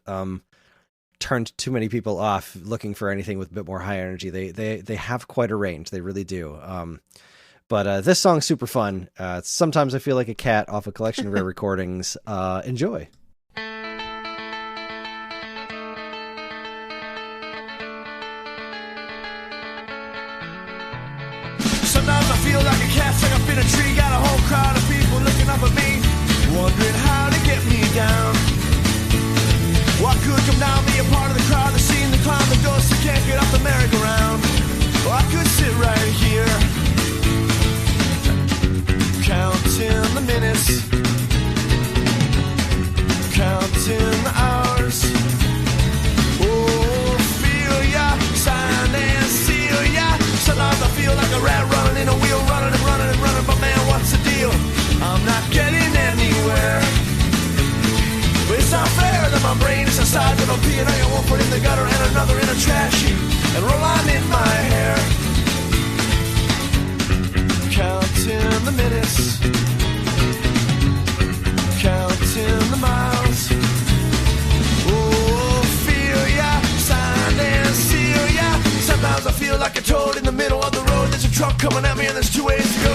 turned too many people off looking for anything with a bit more high energy. They have quite a range. They really do. But this song's super fun. Sometimes I Feel Like a Cat off a Collection of Rare Recordings. Enjoy. Sometimes I feel like a cat stuck up in a tree. Got a whole crowd of people looking up at me, wondering how to get me down. Well, I could come down, be a part of the crowd that's seen the clown, the ghost that can't get off the merry-go-round. Or I could sit right here, counting the minutes, counting the hours. Oh, feel ya, sign and seal ya. Sometimes I feel like a rat running in a wheel, running and running and running, but man, what's the deal? I'm not getting anywhere. It's not fair that my brain is the size of a pea and I got one foot in the gutter and another in a trash heap and roll on in my hair. Counting the minutes, counting the miles. Oh, feel ya, sign and seal ya. Sometimes I feel like a toad in the middle of the road. There's a truck coming at me and there's 2 ways to go,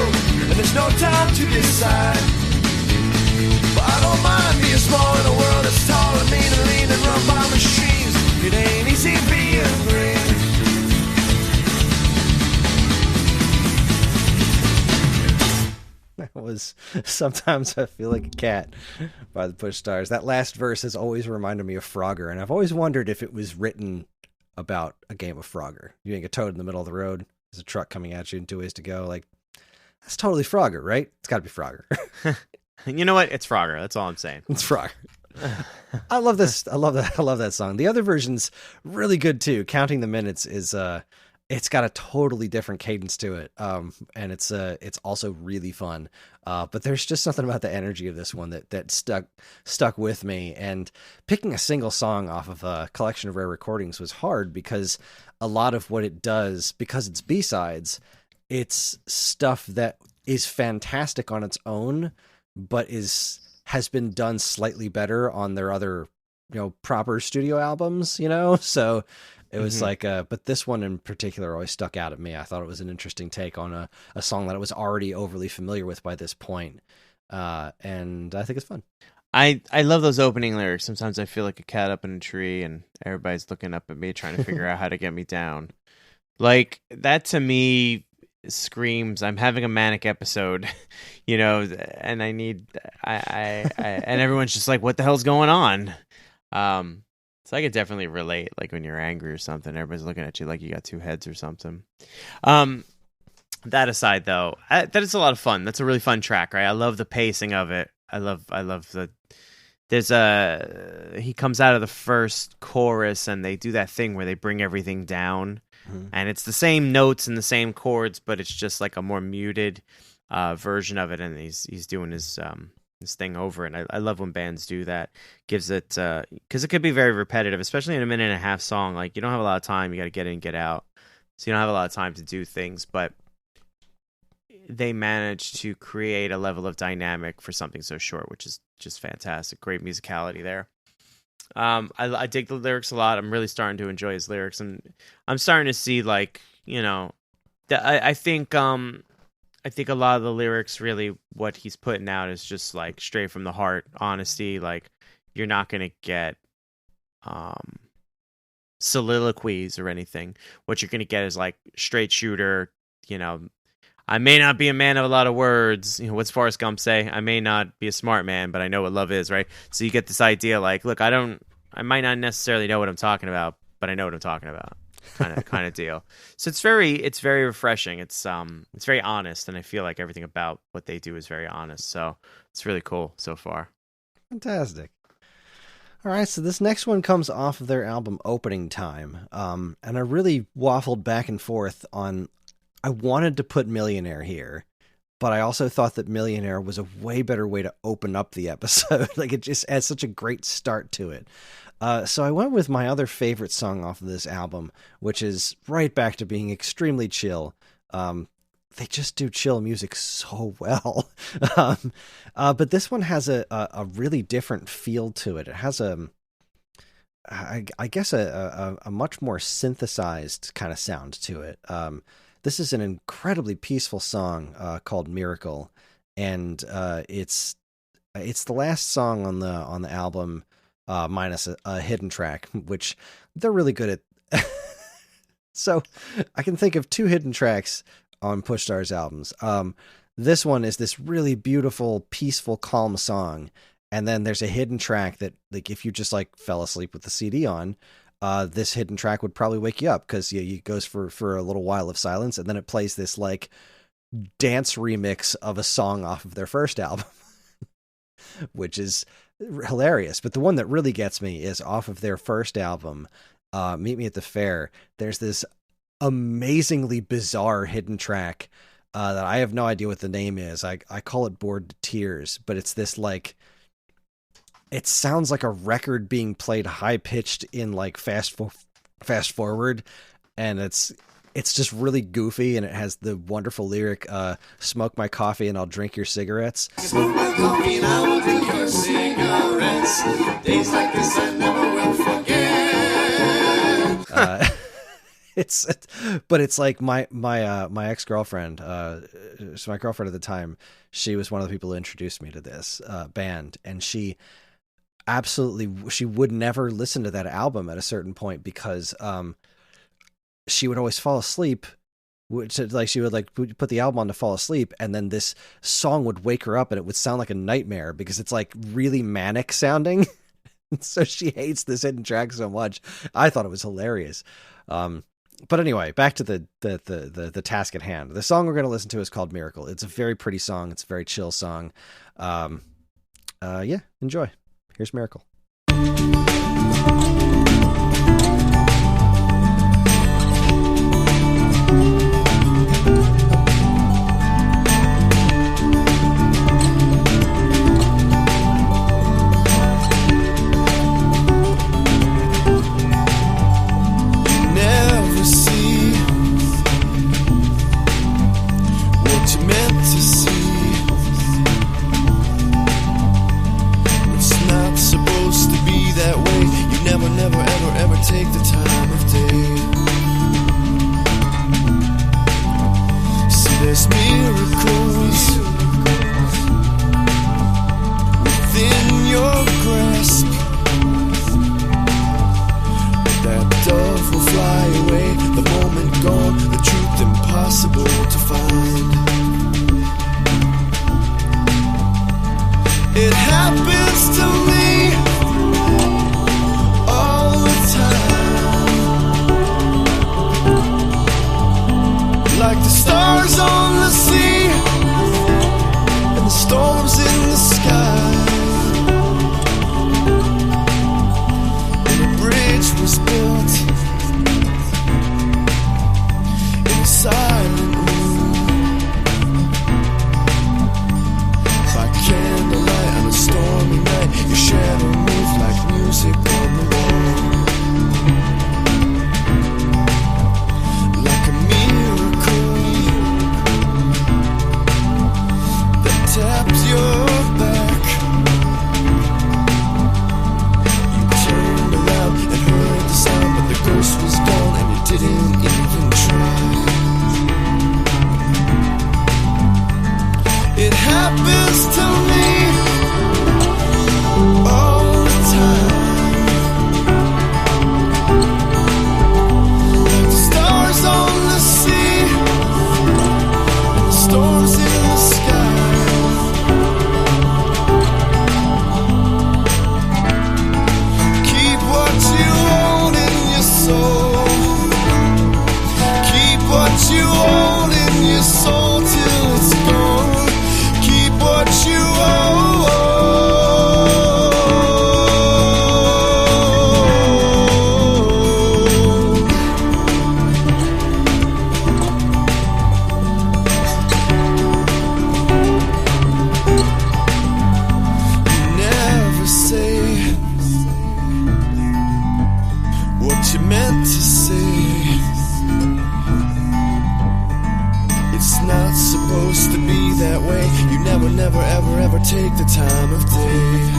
and there's no time to decide. But I don't mind being small in a world that's tall and mean and lean and run by machines. It ain't easy being green. That was Sometimes I Feel Like a Cat by the Push Stars. That last verse has always reminded me of Frogger, and I've always wondered if it was written about a game of Frogger. You ain't a toad in the middle of the road, there's a truck coming at you and 2 ways to go. Like, that's totally Frogger, right? It's got to be Frogger. You know what? It's Frogger. That's all I'm saying. It's Frogger. I love this. I love that. I love that song. The other version's really good too. Counting the Minutes is it's got a totally different cadence to it. And it's also really fun. But there's just something about the energy of this one that stuck with me. And picking a single song off of a Collection of Rare Recordings was hard because a lot of what it does, because it's B-sides, it's stuff that is fantastic on its own, but has been done slightly better on their other, proper studio albums, So it was but this one in particular always stuck out at me. I thought it was an interesting take on a song that I was already overly familiar with by this point. And I think it's fun. I love those opening lyrics. Sometimes I feel like a cat up in a tree and everybody's looking up at me trying to figure out how to get me down. Like, that to me screams I'm having a manic episode, and I need and everyone's just like, what the hell's going on? So I could definitely relate, like when you're angry or something, everybody's looking at you like you got 2 heads or something. That aside though, that is a lot of fun. That's a really fun track, right? I love the pacing of it. I love he comes out of the first chorus and they do that thing where they bring everything down. And it's the same notes and the same chords, but it's just like a more muted version of it. And he's doing his thing over. And I love when bands do that. Gives it, because it could be very repetitive, especially in a 1.5-minute song. Like, you don't have a lot of time. You got to get in, get out. So you don't have a lot of time to do things. But they managed to create a level of dynamic for something so short, which is just fantastic. Great musicality there. I dig the lyrics a lot. I'm really starting to enjoy his lyrics, and I'm starting to see, like, I think a lot of the lyrics, really what he's putting out is just like straight from the heart, honesty. Like, you're not gonna get soliloquies or anything. What you're gonna get is like straight shooter. I may not be a man of a lot of words. What's Forrest Gump say? I may not be a smart man, but I know what love is, right? So you get this idea, like, look, I might not necessarily know what I'm talking about, but I know what I'm talking about, kind of deal. So it's very refreshing. It's very honest, and I feel like everything about what they do is very honest. So it's really cool so far. Fantastic. All right, so this next one comes off of their album Opening Time, and I really waffled back and forth on, I wanted to put Millionaire here, but I also thought that Millionaire was a way better way to open up the episode. Like, it just adds such a great start to it. So I went with my other favorite song off of this album, which is right back to being extremely chill. They just do chill music so well. But this one has a really different feel to it. It has I guess a much more synthesized kind of sound to it. This is an incredibly peaceful song called Miracle, and it's the last song on the album, minus a hidden track, which they're really good at. So I can think of 2 hidden tracks on Push Star's albums. This one is this really beautiful, peaceful, calm song, and then there's a hidden track that, like, if you just like fell asleep with the CD on, this hidden track would probably wake you up, because it goes for a little while of silence, and then it plays this like dance remix of a song off of their first album, which is hilarious. But the one that really gets me is off of their first album, Meet Me at the Fair. There's this amazingly bizarre hidden track that I have no idea what the name is. I call it Bored to Tears, but it's this, like, it sounds like a record being played high pitched in like fast forward, and it's just really goofy, and it has the wonderful lyric, "Smoke my coffee and I'll drink your cigarettes." Smoke my coffee and I will drink your cigarettes. Days like this I never will forget. But it's like my ex-girlfriend, so my girlfriend at the time, she was one of the people who introduced me to this band, and she would never listen to that album at a certain point, because she would always fall asleep. She would like put the album on to fall asleep, and then this song would wake her up, and it would sound like a nightmare because it's like really manic sounding. So she hates this hidden track so much. I thought it was hilarious. But anyway, back to the task at hand. The song we're going to listen to is called Miracle. It's a very pretty song. It's a very chill song. Yeah, enjoy. Here's Miracle. Take the time of day. See, there's miracles within your grasp. That dove will fly away, the moment gone, the truth impossible to find. It happens to me all the time. the time of day.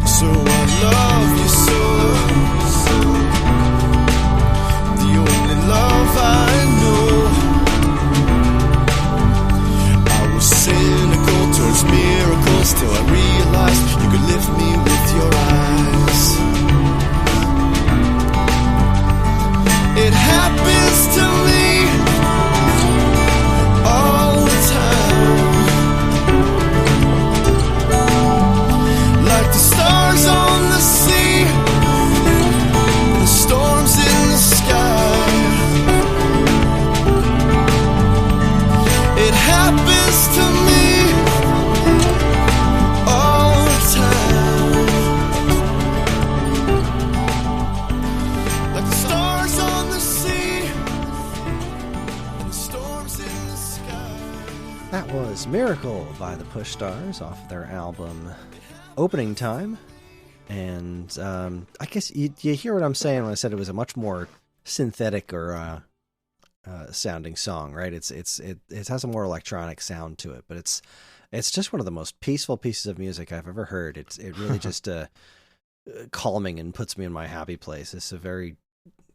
So I love you so, the only love I know. I was cynical towards miracles till I realized you could lift me with your eyes. It happens to me all the time, like the stars on the sea, the storms in the sky. It happens to me all the time, like the stars on the sea and the storms in the sky. That was Miracle by the Push Stars off their album Opening Time. And I guess you hear what I'm saying when I said it was a much more synthetic or sounding song, right? It has a more electronic sound to it, but it's just one of the most peaceful pieces of music I've ever heard. It really just calming and puts me in my happy place. It's a very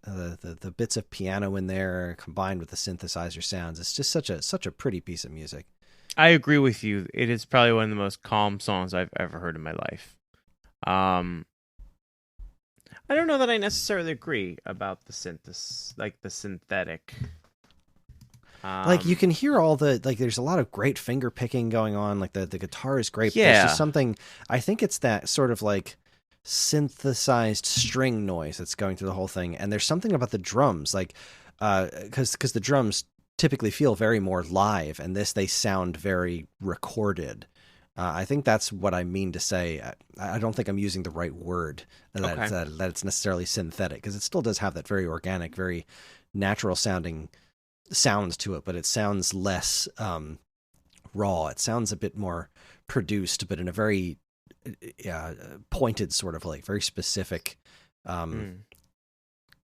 the bits of piano in there combined with the synthesizer sounds. It's just such a pretty piece of music. I agree with you. It is probably one of the most calm songs I've ever heard in my life. I don't know that I necessarily agree about the synthetic. Like you can hear all the there's a lot of great finger picking going on. Like the guitar is great. But Yeah. there's just something. I think it's that sort of like synthesized string noise that's going through the whole thing. And there's something about the drums, like because the drums typically feel very more live, and they sound very recorded. I think that's what I mean to say. I don't think I'm using the right word that it's necessarily synthetic, because it still does have that very organic, very natural sounding sounds to it, but it sounds less raw. It sounds a bit more produced, but in a very pointed sort of very specific,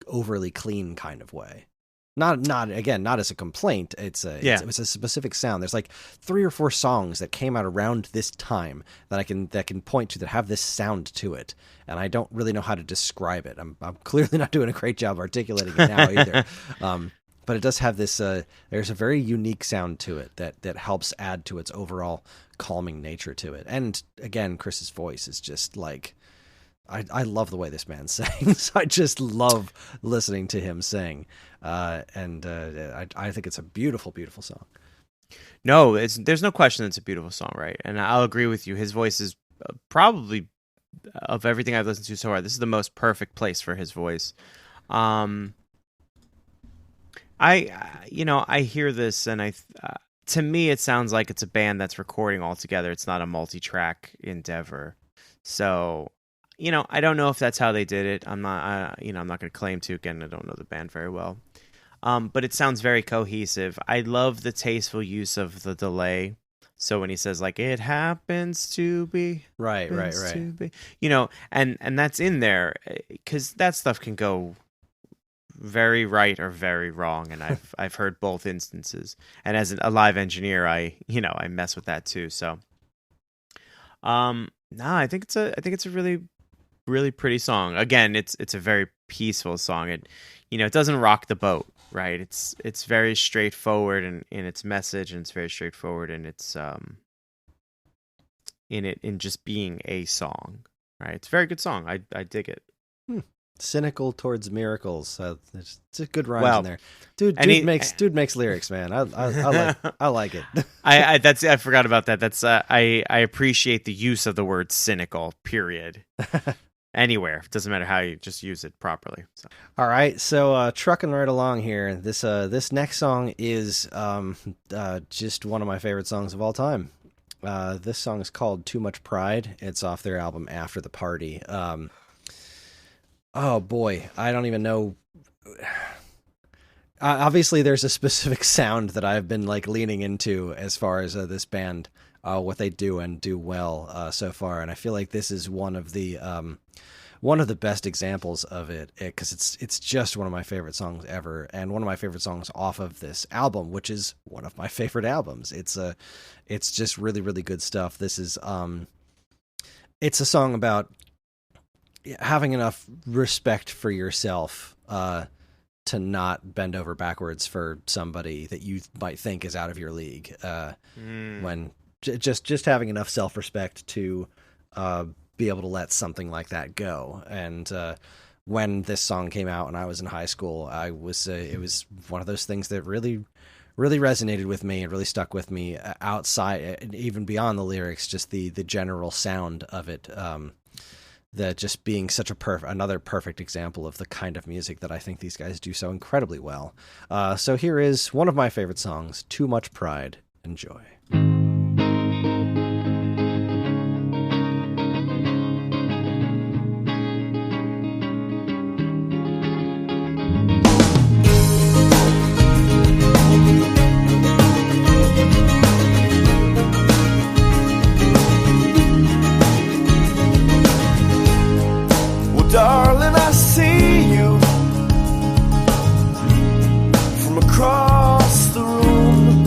overly clean kind of way. Not as a complaint. It's a specific sound. There's like 3 or 4 songs that came out around this time that I can point to that have this sound to it, and I don't really know how to describe it. I'm clearly not doing a great job articulating it now either. But it does have this. There's a very unique sound to it that helps add to its overall calming nature to it. And again, Kris's voice is just like. I love the way this man sings. I just love listening to him sing. I think it's a beautiful, beautiful song. No, there's no question it's a beautiful song, right? And I'll agree with you. His voice is probably, of everything I've listened to so far, this is the most perfect place for his voice. I hear this, and to me, it sounds like it's a band that's recording all together. It's not a multi-track endeavor. So, I don't know if that's how they did it. I'm not going to claim to. Again, I don't know the band very well. But it sounds very cohesive. I love the tasteful use of the delay. So when he says it happens to be right. to be, and that's in there, because that stuff can go very right or very wrong, and I've heard both instances. And as a live engineer, I mess with that too. So, I think it's a really, really pretty song. Again, it's a very peaceful song. It doesn't rock the boat, right? It's very straightforward in its message, and it's very straightforward in its in just being a song, right? It's a very good song. I dig it. Cynical towards miracles. It's a good rhyme in there. Dude makes lyrics, man. I like it. I forgot about that. That's I appreciate the use of the word cynical. Period. Anywhere, doesn't matter how you just use it properly. So. All right, so trucking right along here. This next song is just one of my favorite songs of all time. This song is called "Too Much Pride." It's off their album After the Party. Oh boy, I don't even know. Obviously, there's a specific sound that I've been leaning into as far as this band, what they do and do well so far, and I feel like this is one of the one of the best examples of it, because it's just one of my favorite songs ever, and one of my favorite songs off of this album, which is one of my favorite albums. It's just really, really good stuff. This is it's a song about having enough respect for yourself to not bend over backwards for somebody that you might think is out of your league. When just having enough self-respect to be able to let something like that go. And when this song came out and I was in high school, it was one of those things that really, really resonated with me and really stuck with me outside and even beyond the lyrics, just the general sound of it. That just being such another perfect example of the kind of music that I think these guys do so incredibly well. So here is one of my favorite songs, Too Much Pride. Enjoy. Darling, I see you from across the room,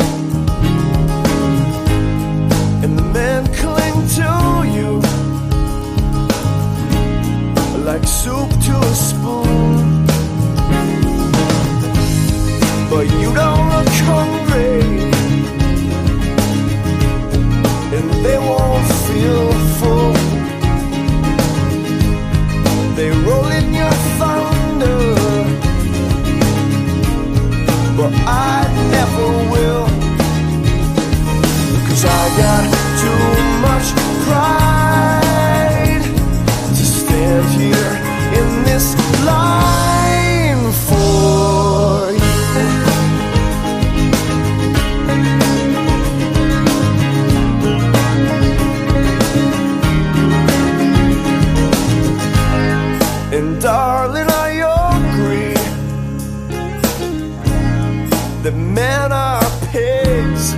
and the men cling to you like soup to a spoon. But you don't look hungry, and they won't feel full. They roll in your thunder, but I never will. 'Cause I got too much pride to stand here in this line for you. And darling, I agree that men are pigs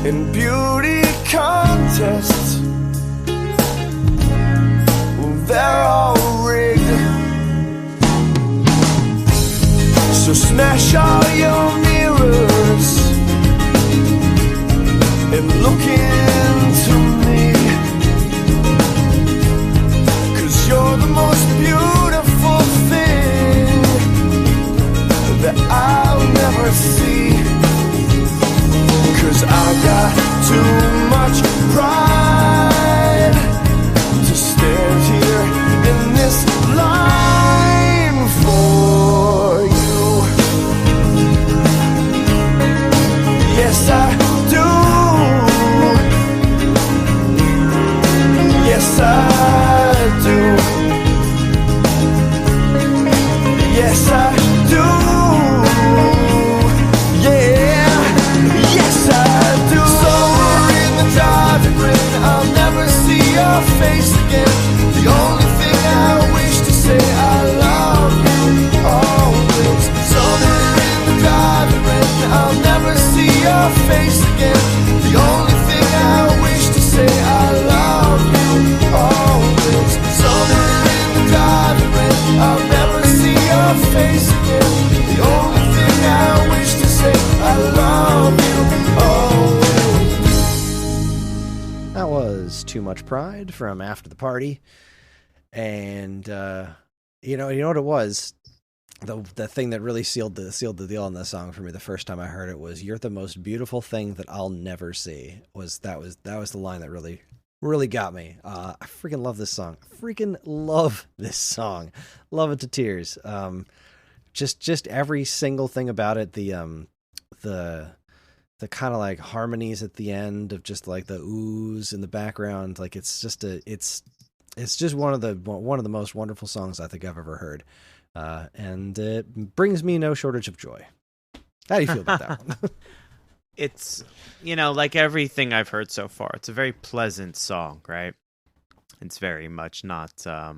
in beauty contests. Well, they're all rigged. So smash all your mirrors and look into me. You're the most beautiful thing that I'll never see. 'Cause I got too much pride to stand here in this line for you. Yes, I do. Yes, I do. Yes, I do. Yeah. Yes, I do. Somewhere in the dark rain, I'll never see your face again. The only thing I wish to say, I love you always. Somewhere in the dark rain, I'll never see your face again. The only thing I wish to say, I love you always. Somewhere in the dark rain, I'll never see your face again. The only thing I wish to say, I love you always. That was Too Much Pride from After the Party. And you know what it was? The thing that really sealed the deal on this song for me the first time I heard it was, "You're the most beautiful thing that I'll never see." That was the line that really got me. I freaking love this song. Freaking love this song. Love it to tears. Just every single thing about it. The kind of like harmonies at the end of just like the oohs in the background. Like it's just one of the most wonderful songs I think I've ever heard. And it brings me no shortage of joy. How do you feel about that one? It's, like everything I've heard so far, it's a very pleasant song, right? It's very much not, I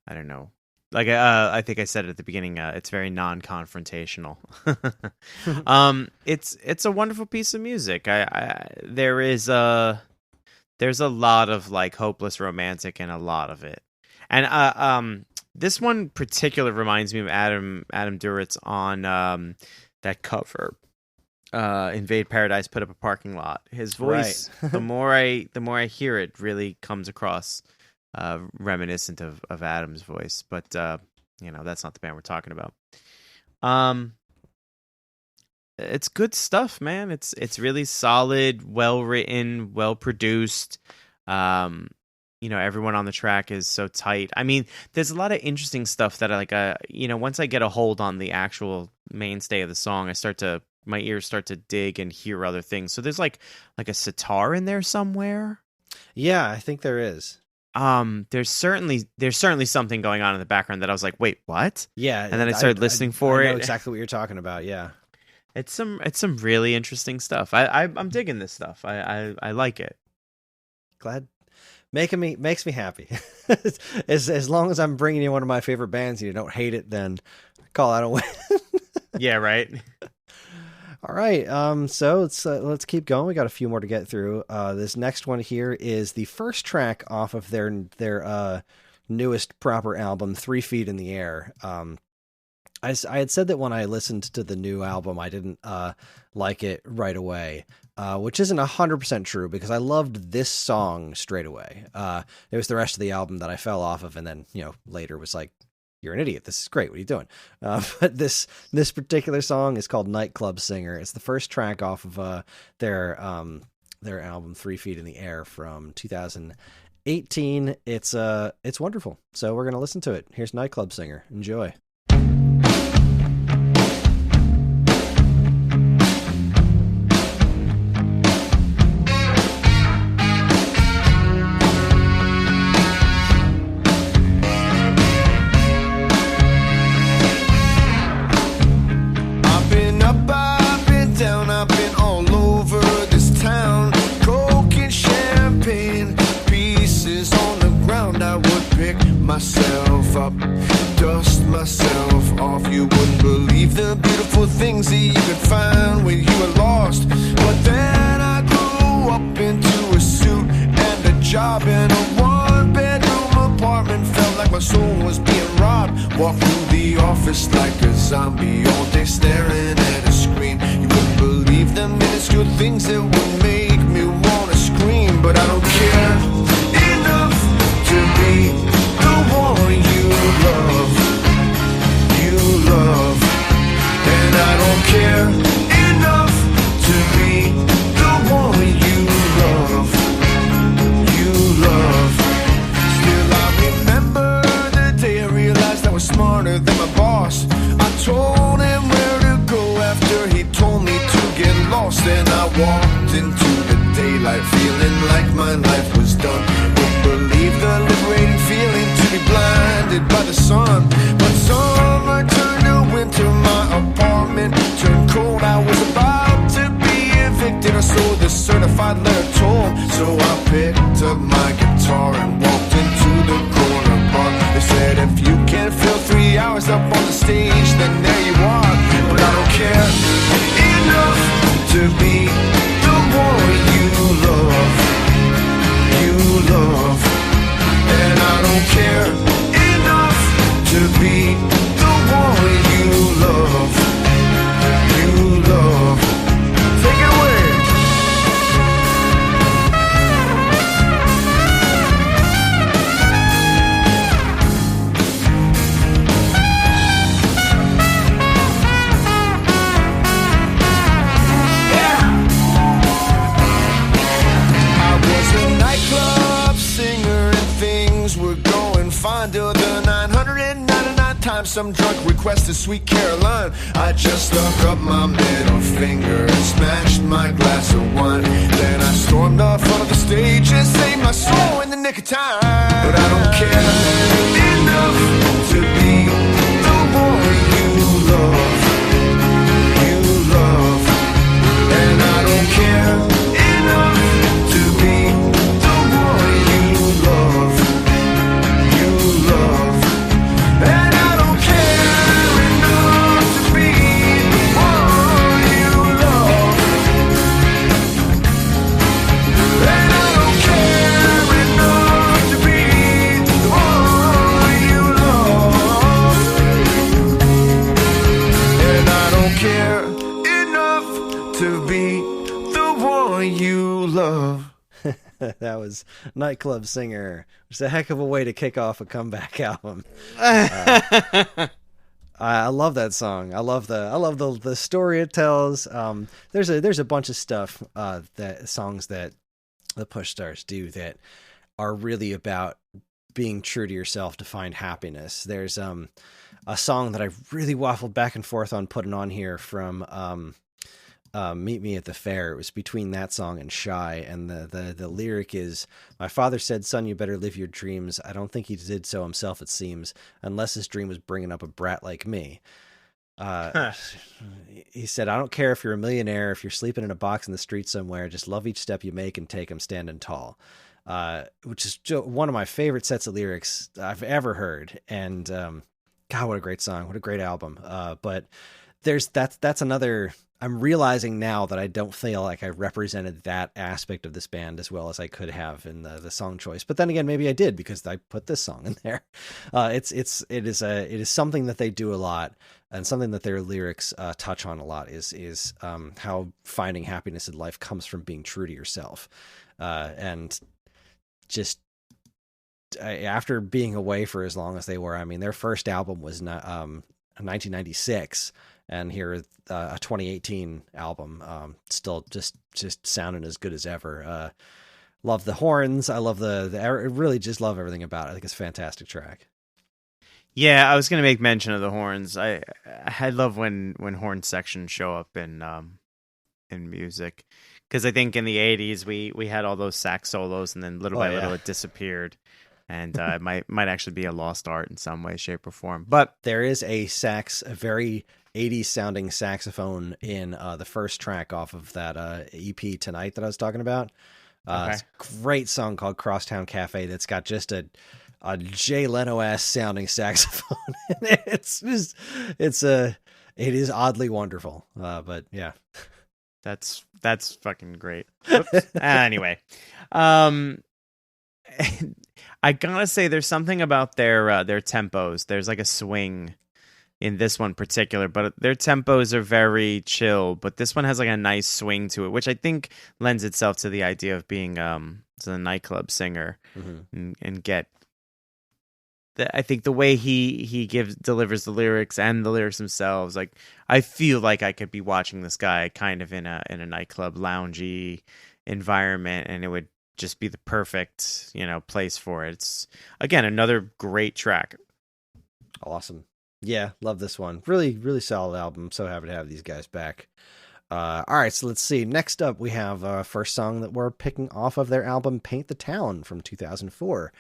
don't know. Like, I think I said it at the beginning, it's very non-confrontational. It's a wonderful piece of music. There is There's a lot of like hopeless romantic in a lot of it. And this one particular reminds me of Adam Duritz on that cover. Invade Paradise, Put Up a Parking Lot. His voice, Right. the more I hear it, really comes across reminiscent of Adam's voice. But that's not the band we're talking about. It's good stuff, man. It's really solid, well written, well produced. Everyone on the track is so tight. I mean, there's a lot of interesting stuff that once I get a hold on the actual mainstay of the song, my ears start to dig and hear other things. So there's like a sitar in there somewhere. Yeah, I think there is. There's certainly something going on in the background that I was like, wait, what? Yeah, And then I started listening for I know it. exactly what you're talking about. Yeah. It's some really interesting stuff. I'm digging this stuff. I like it. Glad. Makes me happy. as long as I'm bringing you one of my favorite bands and you don't hate it, then call out a win. Yeah, right. All right. So let's keep going. We got a few more to get through. This next one here is the first track off of their newest proper album, 3 Feet in the Air. I had said that when I listened to the new album, I didn't like it right away, which isn't 100% true because I loved this song straight away. It was the rest of the album that I fell off of, and then later was like, "You're an idiot. This is great. What are you doing?" But this particular song is called "Nightclub Singer." It's the first track off of their album 3 Feet in the Air from 2018. It's wonderful. So we're gonna listen to it. Here's "Nightclub Singer." Enjoy. Myself up, dust myself off. You wouldn't believe the beautiful things that you could find when you were lost. But then I grew up into a suit and a job in a 1-bedroom apartment. Felt like my soul was being robbed. Walked through the office like a zombie, all day staring at a screen. You wouldn't believe the minuscule things that would make me wanna scream. But I don't care enough to be you love, and I don't care enough to be the one you love. Still I remember the day I realized I was smarter than my boss. I told him where to go after he told me to get lost, and I walked into the daylight feeling like my life was done. Wouldn't believe the liberating feeling to be blinded by the sun. But summer turned to winter, my apartment turned cold. I was about to be evicted, or so the certified letter told. So I picked up my guitar and walked into the corner bar. They said if you can't fill 3 hours up on the stage, then there you are. But I don't care enough to be the one you love. And I don't care enough to be the one you love. Take it away. Yeah. I was a nightclub singer and things were going fine till the 999 times some drunk requested Sweet Caroline. I just stuck up my middle finger and smashed my glass of wine. Then I stormed off onto the stage and saved my soul in the nick of time. But I don't care enough to be the one you love. And I don't care enough to be the one you love. And I don't care enough to be the one you love. And I don't care That was Nightclub Singer, which is a heck of a way to kick off a comeback album. I love that song. I love the story it tells. There's a bunch of stuff that songs that the Push Stars do that are really about being true to yourself to find happiness. There's a song that I really waffled back and forth on putting on here from Meet Me at the Fair. It was between that song and Shy, and the lyric is, "My father said, son, you better live your dreams. I don't think he did so himself, it seems, unless his dream was bringing up a brat like me." He said, "I don't care if you're a millionaire, if you're sleeping in a box in the street somewhere, just love each step you make and take 'em standing tall." Which is one of my favorite sets of lyrics I've ever heard. And God, what a great song. What a great album. But that's another... I'm realizing now that I don't feel like I represented that aspect of this band as well as I could have in the song choice. But then again, maybe I did, because I put this song in there. It is something that they do a lot, and something that their lyrics touch on a lot is how finding happiness in life comes from being true to yourself. And just after being away for as long as they were, I mean, their first album was 1996. And here, a 2018 album, still just sounding as good as ever. Love the horns. I love I really just love everything about it. I think it's a fantastic track. Yeah, I was going to make mention of the horns. I love when horn sections show up in music, because I think in the 80s we had all those sax solos, and then little by little it disappeared. And it might actually be a lost art in some way, shape, or form. But there is a very 80s sounding saxophone in the first track off of that EP Tonight that I was talking about. It's a great song called Crosstown Cafe that's got just a Jay Leno-ass sounding saxophone. It is oddly wonderful. But yeah. That's fucking great. Anyway, I gotta say, there's something about their tempos. There's like a swing in this one particular, but their tempos are very chill. But this one has like a nice swing to it, which I think lends itself to the idea of being a nightclub singer, and get. I think the way he delivers the lyrics and the lyrics themselves, like, I feel like I could be watching this guy kind of in a nightclub loungy environment, and it would just be the perfect, place for it. It's, again, another great track. Awesome. Yeah, love this one. Really, really solid album. So happy to have these guys back. All right, so let's see. Next up, we have a first song that we're picking off of their album Paint the Town from 2004.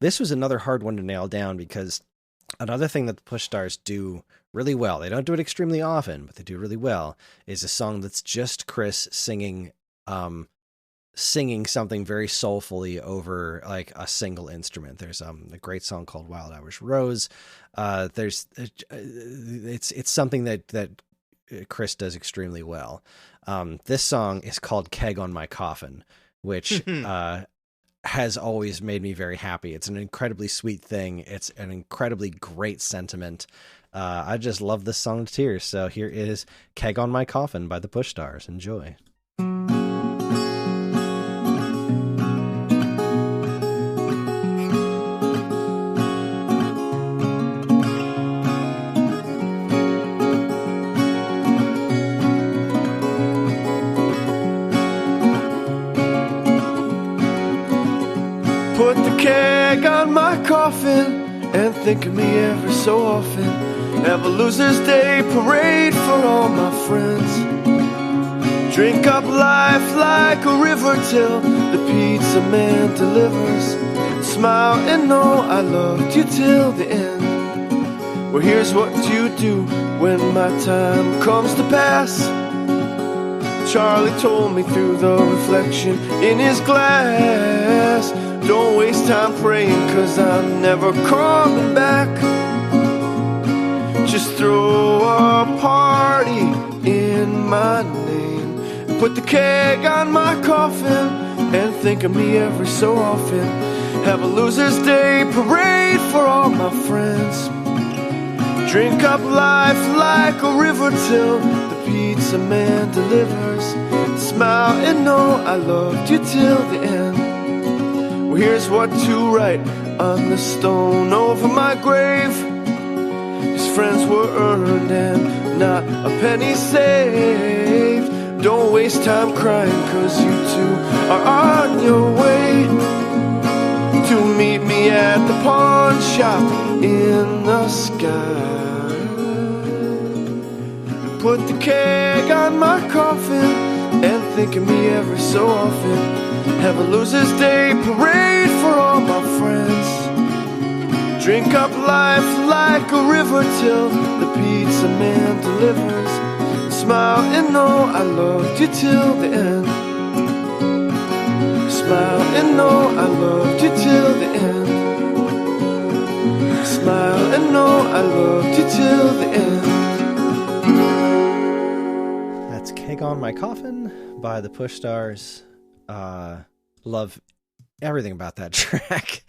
This was another hard one to nail down, because another thing that the Push Stars do really well, they don't do it extremely often, but they do really well, is a song that's just Kris singing something very soulfully over like a single instrument. There's a great song called Wild Irish Rose. It's something that Kris does extremely well. This song is called Keg on My Coffin, which has always made me very happy. It's an incredibly sweet thing. It's an incredibly great sentiment. I just love this song to tears. So here is Keg on My Coffin by the Push Stars. Enjoy. Put the keg on my coffin and think of me every so often. Have a loser's day parade for all my friends. Drink up life like a river till the pizza man delivers. Smile and know I loved you till the end. Well, here's what you do when my time comes to pass. Charlie told me through the reflection in his glass. Don't waste time praying, 'cause I'm never coming back. Just throw a party in my name. Put the keg on my coffin and think of me every so often. Have a loser's day parade for all my friends. Drink up life like a river till the pizza man delivers. smile and know I loved you till the end. Well, here's what to write on the stone over my grave. His friends were earned and not a penny saved. Don't waste time crying, cause you two are on your way to meet me at the pawn shop in the sky. Put the keg on my coffin and think of me every so often. Have a loser's day parade for all my friends. Drink up life like a river till the pizza man delivers. Smile and know I loved you till the end. Smile and know I loved you till the end. Smile and know I loved you till the end. That's Keg on My Coffin by the Push Stars. Love everything about that track.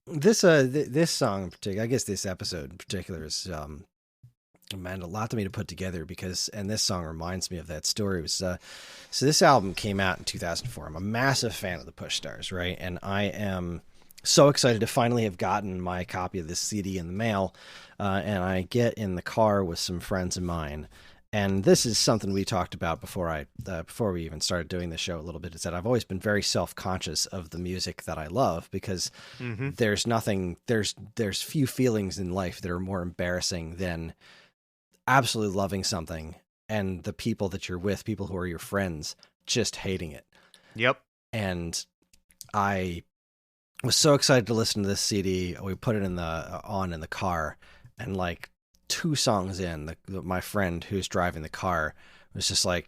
This song in particular, I guess this episode in particular is meant a lot to me to put together because, and this song reminds me of that story. It was, so this album came out in 2004. I'm a massive fan of the Push Stars, right? And I am so excited to finally have gotten my copy of this CD in the mail. And I get in the car with some friends of mine. And this is something we talked about before we even started doing the show a little bit, is that I've always been very self-conscious of the music that I love because there's few feelings in life that are more embarrassing than absolutely loving something and the people that you're with, people who are your friends, just hating it. Yep. And I was so excited to listen to this CD. We put it in the car, and like 2 songs in, my friend who's driving the car was just like,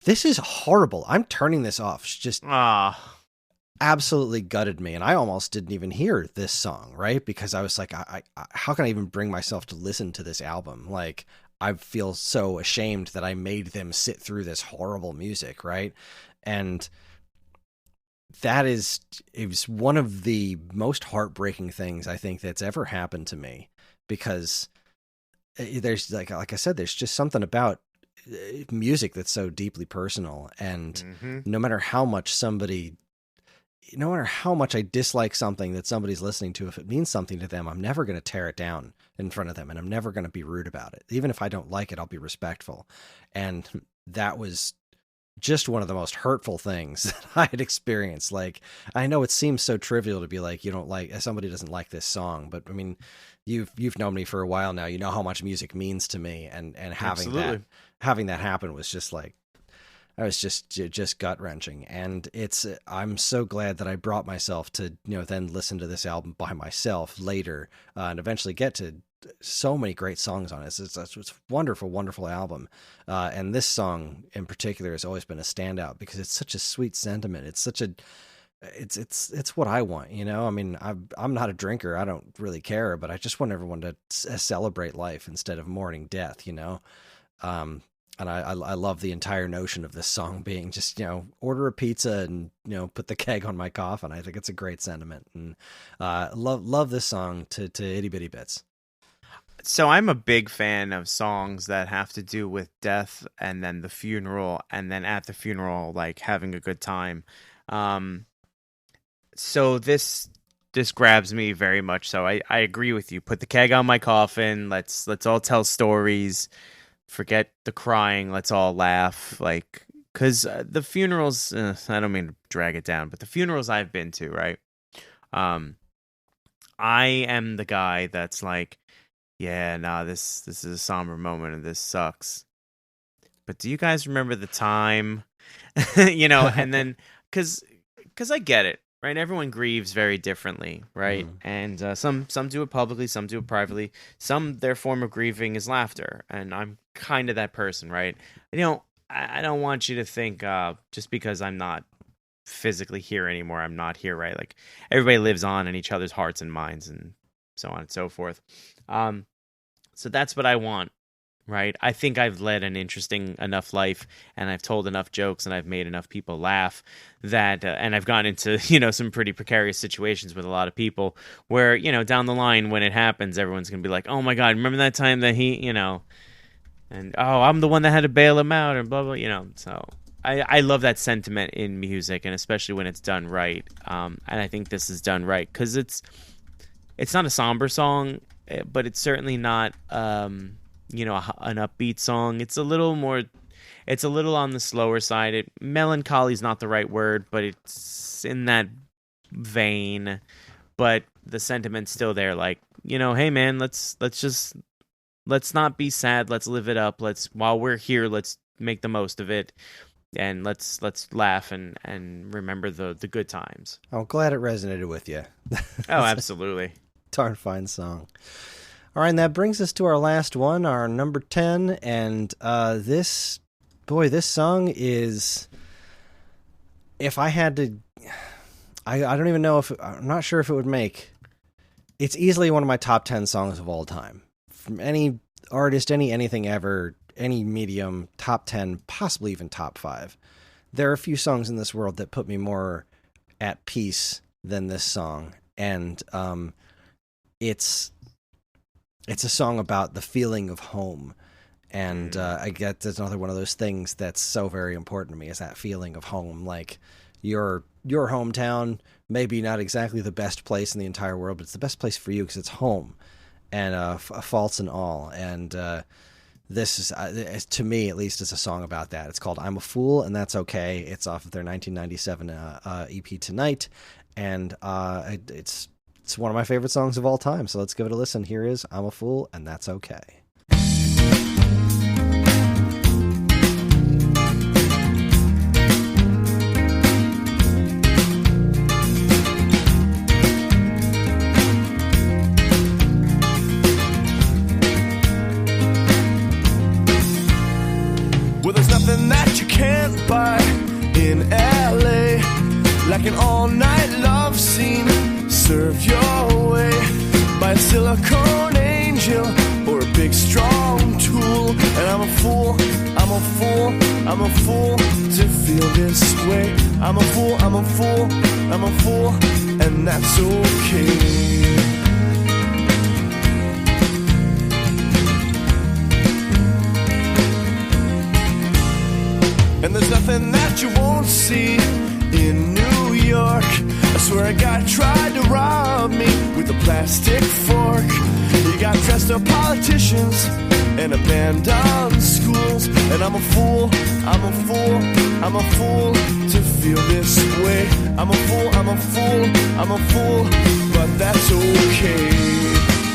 "This is horrible. I'm turning this off." She just absolutely gutted me, and I almost didn't even hear this song, right? Because I was like, I how can I even bring myself to listen to this album? Like, I feel so ashamed that I made them sit through this horrible music, right? And it was one of the most heartbreaking things I think that's ever happened to me, because there's like I said, there's just something about music that's so deeply personal, and no matter how much I dislike something that somebody's listening to, if it means something to them, I'm never going to tear it down in front of them, and I'm never going to be rude about it. Even if I don't like it, I'll be respectful. And that was just one of the most hurtful things that I had experienced. Like, I know it seems so trivial to be like, somebody doesn't like this song, but I mean, you've known me for a while now. You know how much music means to me, and having that happen was just like, I was just gut wrenching. And I'm so glad that I brought myself to, then listen to this album by myself later, and eventually get to so many great songs on it. It's a wonderful, wonderful album. And this song in particular has always been a standout because it's such a sweet sentiment. It's it's what I want, I mean, I'm not a drinker. I don't really care, but I just want everyone to celebrate life instead of mourning death, And I love the entire notion of this song being just, order a pizza and, put the keg on my coffin. I think it's a great sentiment, and love this song to itty bitty bits. So I'm a big fan of songs that have to do with death and then the funeral, and then at the funeral, like having a good time. So this grabs me very much. So I agree with you. Put the keg on my coffin. Let's all tell stories. Forget the crying. Let's all laugh. Like, because the funerals, I don't mean to drag it down, but the funerals I've been to, right? I am the guy that's like, yeah, nah, this is a somber moment and this sucks. But do you guys remember the time? And then, because I get it, right? Everyone grieves very differently, right? And some do it publicly, some do it privately. Some, their form of grieving is laughter, and I'm kind of that person, right? I don't want you to think just because I'm not physically here anymore, I'm not here, right? Like, everybody lives on in each other's hearts and minds, and so on and so forth. So that's what I want, right? I think I've led an interesting enough life, and I've told enough jokes, and I've made enough people laugh that, and I've gotten into, some pretty precarious situations with a lot of people where, down the line when it happens, everyone's going to be like, oh my God, remember that time that he, and I'm the one that had to bail him out, and blah blah. So I love that sentiment in music, and especially when it's done right. And I think this is done right because it's not a somber song, but it's certainly not an upbeat song. It's a little more. It's a little on the slower side. Melancholy is not the right word, but it's in that vein. But the sentiment's still there. Like, hey man, let's not be sad. Let's live it up. While we're here, let's make the most of it, and let's laugh and remember the good times. I'm glad it resonated with you. Oh, absolutely. Darn fine song. All right, and that brings us to our last one, our number 10, and this song is, if I had to, I don't even know I'm not sure if it would make, it's easily one of my top 10 songs of all time. From any artist, anything ever, any medium, top 10, possibly even top 5. There are a few songs in this world that put me more at peace than this song, and it's a song about the feeling of home. And I get that's another one of those things that's so very important to me, is that feeling of home. Like your hometown, maybe not exactly the best place in the entire world, but it's the best place for you because it's home, and faults and all. And this is, to me at least, is a song about that. It's called "I'm a Fool and That's Okay." It's off of their 1997 EP "Tonight," and it's one of my favorite songs of all time. So let's give it a listen. Here is "I'm a Fool and That's Okay." That you can't buy in LA, like an all-night love scene served your way by a silicone angel or a big strong tool. And I'm a fool to feel this way. I'm a fool, and that's okay. And there's nothing that you won't see in New York. I swear a guy tried to rob me with a plastic fork. You got dressed up politicians and abandoned schools. And I'm a fool to feel this way. I'm a fool, but that's okay.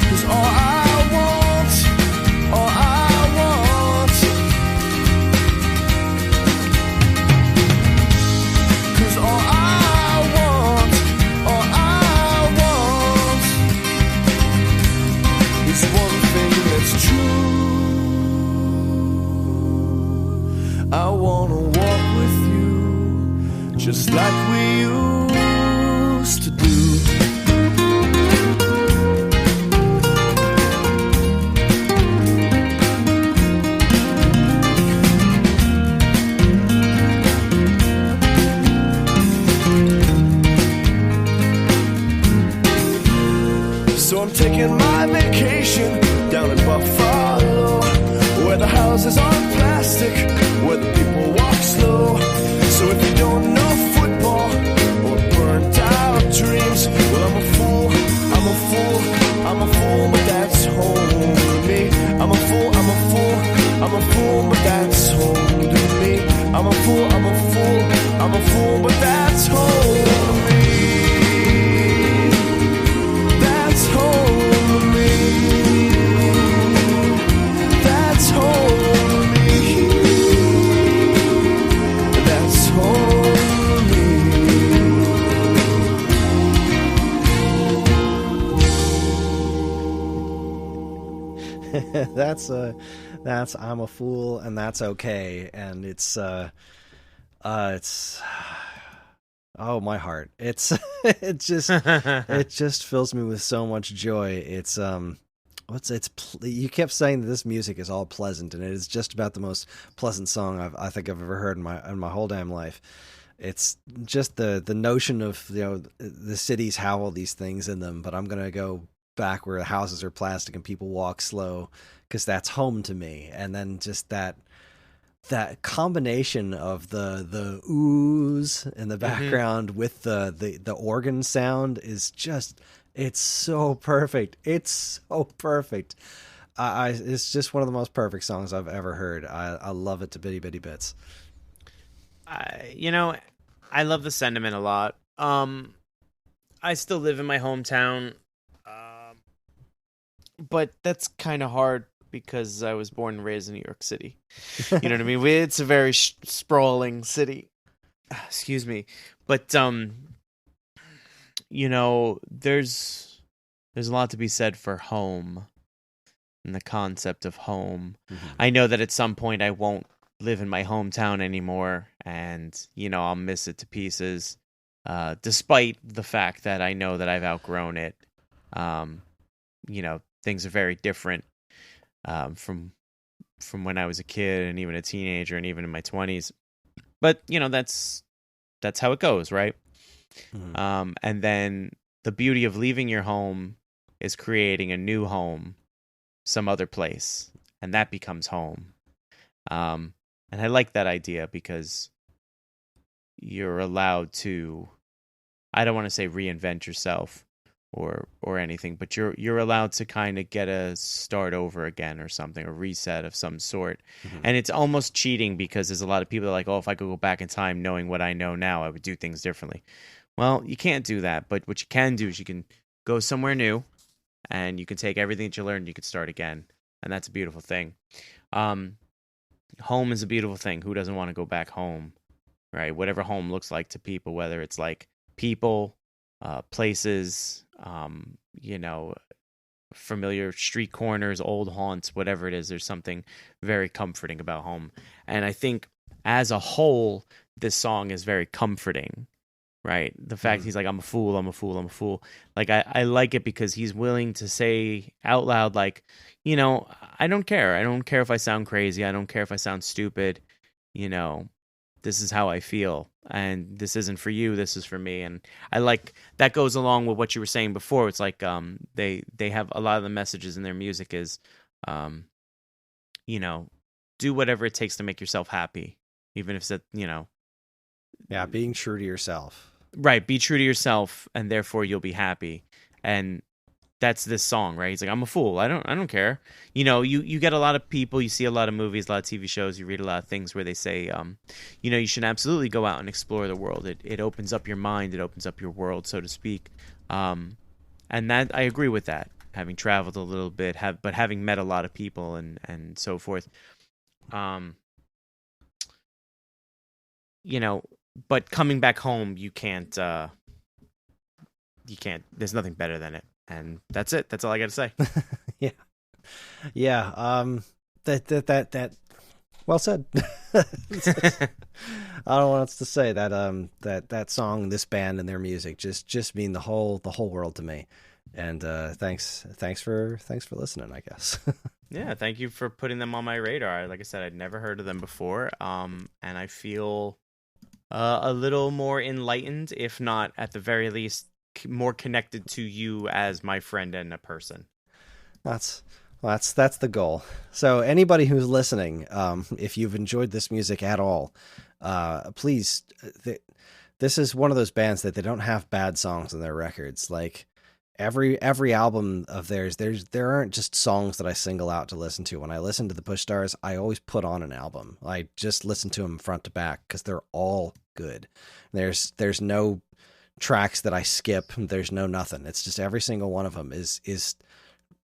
'Cause all I want is one thing that's true. I wanna walk with you just like we used to do. So I'm taking my vacation down in Buffalo, where the houses aren't plastic, where the people walk slow. So if you don't know football or burnt out dreams, well, I'm a fool, but that's home to me. I'm a fool, but that's home to me. I'm a fool, but that's home to me. That's home to me. That's home to me. That's home to me. That's I'm a Fool and That's Okay. And it's oh, my heart. It's it just fills me with so much joy. It's you kept saying that this music is all pleasant, and it is just about the most pleasant song I think I've ever heard in my whole damn life. It's just the notion of, the cities have all these things in them, but I'm gonna go back where the houses are plastic and people walk slow, because that's home to me. And then just that combination of the oohs in the background with the organ sound is just, it's so perfect. It's so perfect. It's just one of the most perfect songs I've ever heard. I love it to bitty bitty bits. I love the sentiment a lot. I still live in my hometown, but that's kind of hard because I was born and raised in New York City. You know what I mean? It's a very sprawling city. Excuse me. But, there's a lot to be said for home and the concept of home. Mm-hmm. I know that at some point I won't live in my hometown anymore, and, I'll miss it to pieces, despite the fact that I know that I've outgrown it. Things are very different from when I was a kid and even a teenager and even in my 20s. But, that's how it goes, right? Mm-hmm. And then the beauty of leaving your home is creating a new home some other place, and that becomes home. And I like that idea because you're allowed to, I don't want to say reinvent yourself or anything, but you're allowed to kind of get a start over again or something, a reset of some sort. Mm-hmm. And it's almost cheating because there's a lot of people that are like, oh, if I could go back in time knowing what I know now, I would do things differently. Well, you can't do that, but what you can do is you can go somewhere new and you can take everything that you learned and you can start again. And that's a beautiful thing. Home is a beautiful thing. Who doesn't want to go back home, right? Whatever home looks like to people, whether it's like people, places, familiar street corners, old haunts, whatever it is, there's something very comforting about home. And I think as a whole, this song is very comforting, right? The fact he's like, I'm a fool, I'm a fool, I'm a fool. Like, I like it because he's willing to say out loud, like, I don't care. I don't care if I sound crazy. I don't care if I sound stupid. This is how I feel. And this isn't for you. This is for me. And I like that goes along with what you were saying before. It's like they have a lot of the messages in their music is, do whatever it takes to make yourself happy. Even if it's, Yeah, being true to yourself. Right. Be true to yourself, and therefore you'll be happy. And that's this song, right? He's like, I'm a fool. I don't care. You get a lot of people, you see a lot of movies, a lot of TV shows, you read a lot of things where they say, you should absolutely go out and explore the world. It opens up your mind. It opens up your world, so to speak. And that I agree with that, having traveled a little bit, but having met a lot of people and so forth. But coming back home, you can't, there's nothing better than it. And that's it. That's all I got to say. Yeah. That. Well said. I don't know what else to say. That song, this band, and their music just mean the whole world to me. And thanks for listening, I guess. Yeah, thank you for putting them on my radar. Like I said, I'd never heard of them before. And I feel a little more enlightened, if not at the very least more connected to you as my friend and a person. That's the goal. So anybody who's listening, if you've enjoyed this music at all, please, this is one of those bands that they don't have bad songs in their records. Like every album of theirs, there aren't just songs that I single out to listen to. When I listen to the Push Stars, I always put on an album. I just listen to them front to back because they're all good. There's no tracks that I skip. There's no nothing. It's just every single one of them is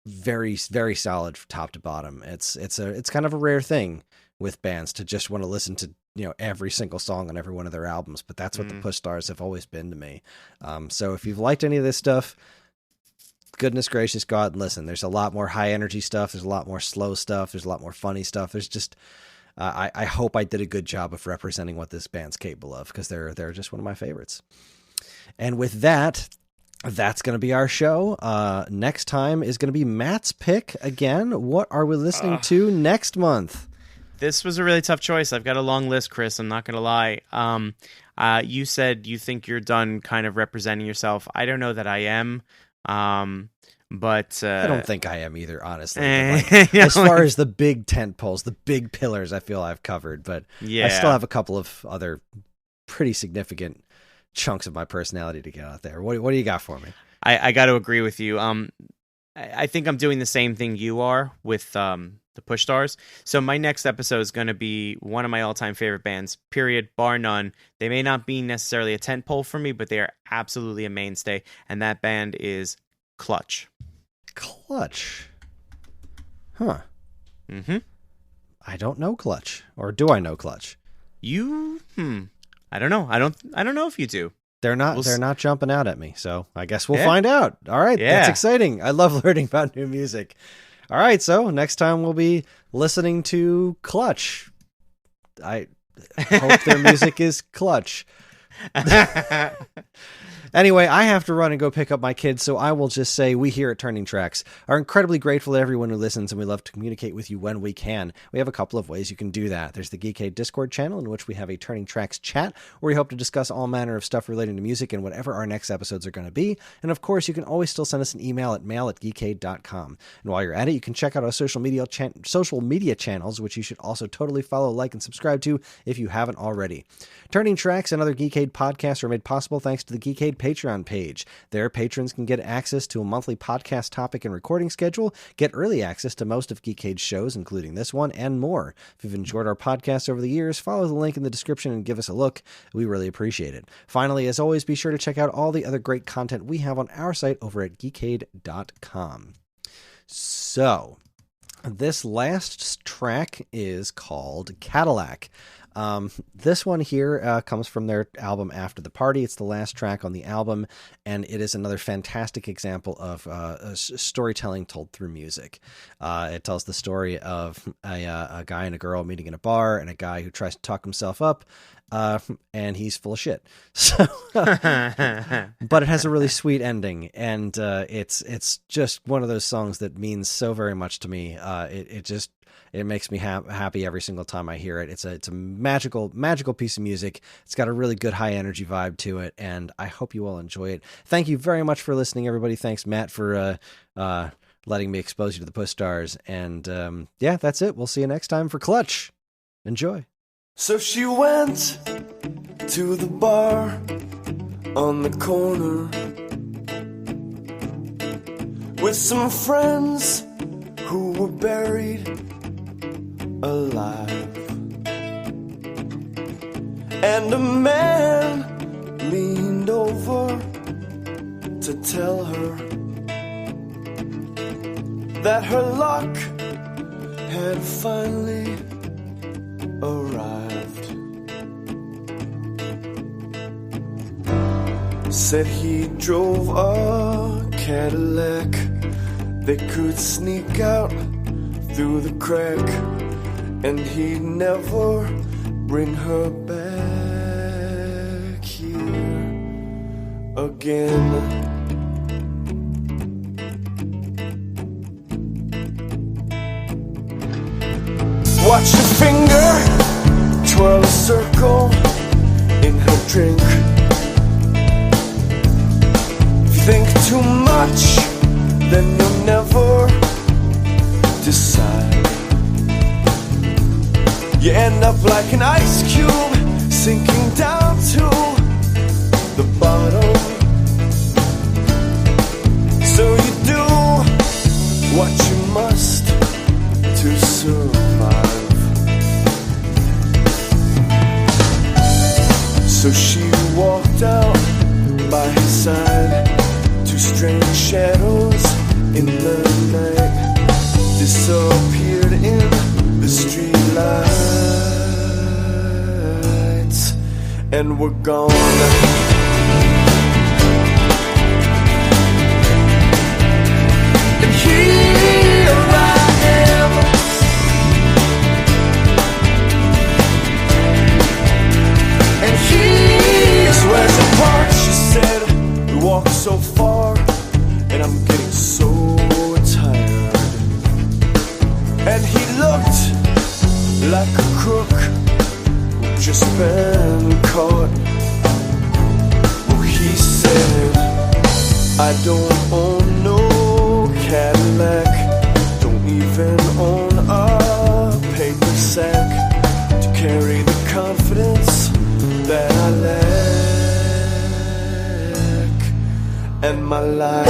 very, very solid from top to bottom. It's kind of a rare thing with bands to just want to listen to every single song on every one of their albums, but that's what the Push Stars have always been to me. So if you've liked any of this stuff, goodness gracious, go out and listen. There's a lot more high energy stuff. There's a lot more slow stuff. There's a lot more funny stuff. There's just I hope I did a good job of representing what this band's capable of, because they're just one of my favorites. And with that, that's going to be our show. Next time is going to be Matt's pick again. What are we listening to next month? This was a really tough choice. I've got a long list, Chris. I'm not going to lie. You said you think you're done kind of representing yourself. I don't know that I am. But I don't think I am either, honestly. Yeah, As far as the big tent poles, the big pillars, I feel I've covered. But yeah. I still have a couple of other pretty significant chunks of my personality to get out there. What do you got for me? I got to agree with you. I think I'm doing the same thing you are with the Push Stars. So my next episode is going to be one of my all-time favorite bands, period, bar none. They may not be necessarily a tentpole for me, but they are absolutely a mainstay. And that band is Clutch. Clutch. Huh. Mm-hmm. I don't know Clutch. Or do I know Clutch? I don't know. I don't know if you do. They're not We'll they're not jumping out at me, so I guess we'll Yeah. find out. All right, Yeah. that's exciting. I love learning about new music. All right, so next time we'll be listening to Clutch. I hope their music is Clutch. Anyway, I have to run and go pick up my kids, so I will just say we here at Turning Tracks are incredibly grateful to everyone who listens, and we love to communicate with you when we can. We have a couple of ways you can do that. There's the Geekade Discord channel, in which we have a Turning Tracks chat, where we hope to discuss all manner of stuff relating to music and whatever our next episodes are going to be. And of course, you can always still send us an email at mail@geekade.com. And while you're at it, you can check out our social media channels, which you should also totally follow, like, and subscribe to if you haven't already. Turning Tracks and other Geekade podcasts are made possible thanks to the Geekade Patreon page. There, patrons can get access to a monthly podcast topic and recording schedule, get early access to most of Geekade's shows, including this one, and more. If you've enjoyed our podcast over the years, follow the link in the description and give us a look. We really appreciate it. Finally, as always, be sure to check out all the other great content we have on our site over at geekade.com. So, this last track is called Cadillac. This one here comes from their album After the Party. It's the last track on the album, and it is another fantastic example of storytelling told through music. It tells the story of a guy and a girl meeting in a bar, and a guy who tries to talk himself up, and he's full of shit. So, but it has a really sweet ending, and it's just one of those songs that means so very much to me. It makes me happy every single time I hear it. It's a magical piece of music. It's got a really good high energy vibe to it, and I hope you all enjoy it. Thank you very much for listening, everybody. Thanks, Matt, for letting me expose you to the Push Stars. And yeah, that's it. We'll see you next time for Clutch. Enjoy. So she went to the bar on the corner with some friends who were buried alive. And a man leaned over to tell her that her luck had finally arrived. Said he drove a Cadillac that could sneak out through the crack, and he'd never bring her back here again. Watch your finger twirl a circle in her drink. If you think too much, then you'll never decide. You end up like an ice cube sinking down to the bottom. So you do what you must to survive. So she walked out by his side. Two strange shadows in the night disappeared in the streetlights and were gone. And here I am, and here's where the park, she said. We walked so far, and I'm getting so tired. And he looked like a crook who'd just been caught. Oh, he said, I don't own no my life.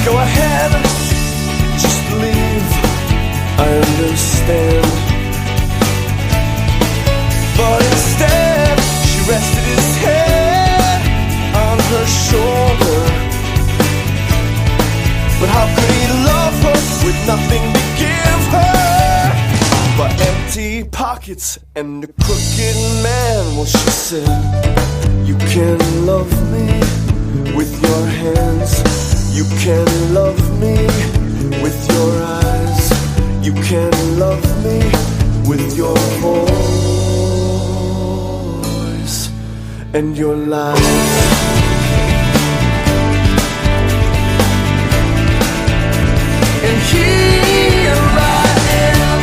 Go ahead, just leave, I understand. But instead, she rested his head on her shoulder. But how could he love her with nothing to give her but empty pockets and a crooked man? Well, she said, you can love me with your hands, you can love me with your eyes, you can love me with your voice and your life. And here I am,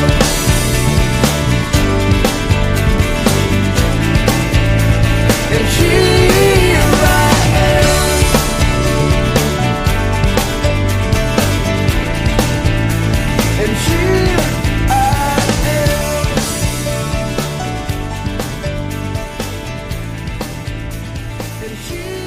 and here I am, and here I am, and here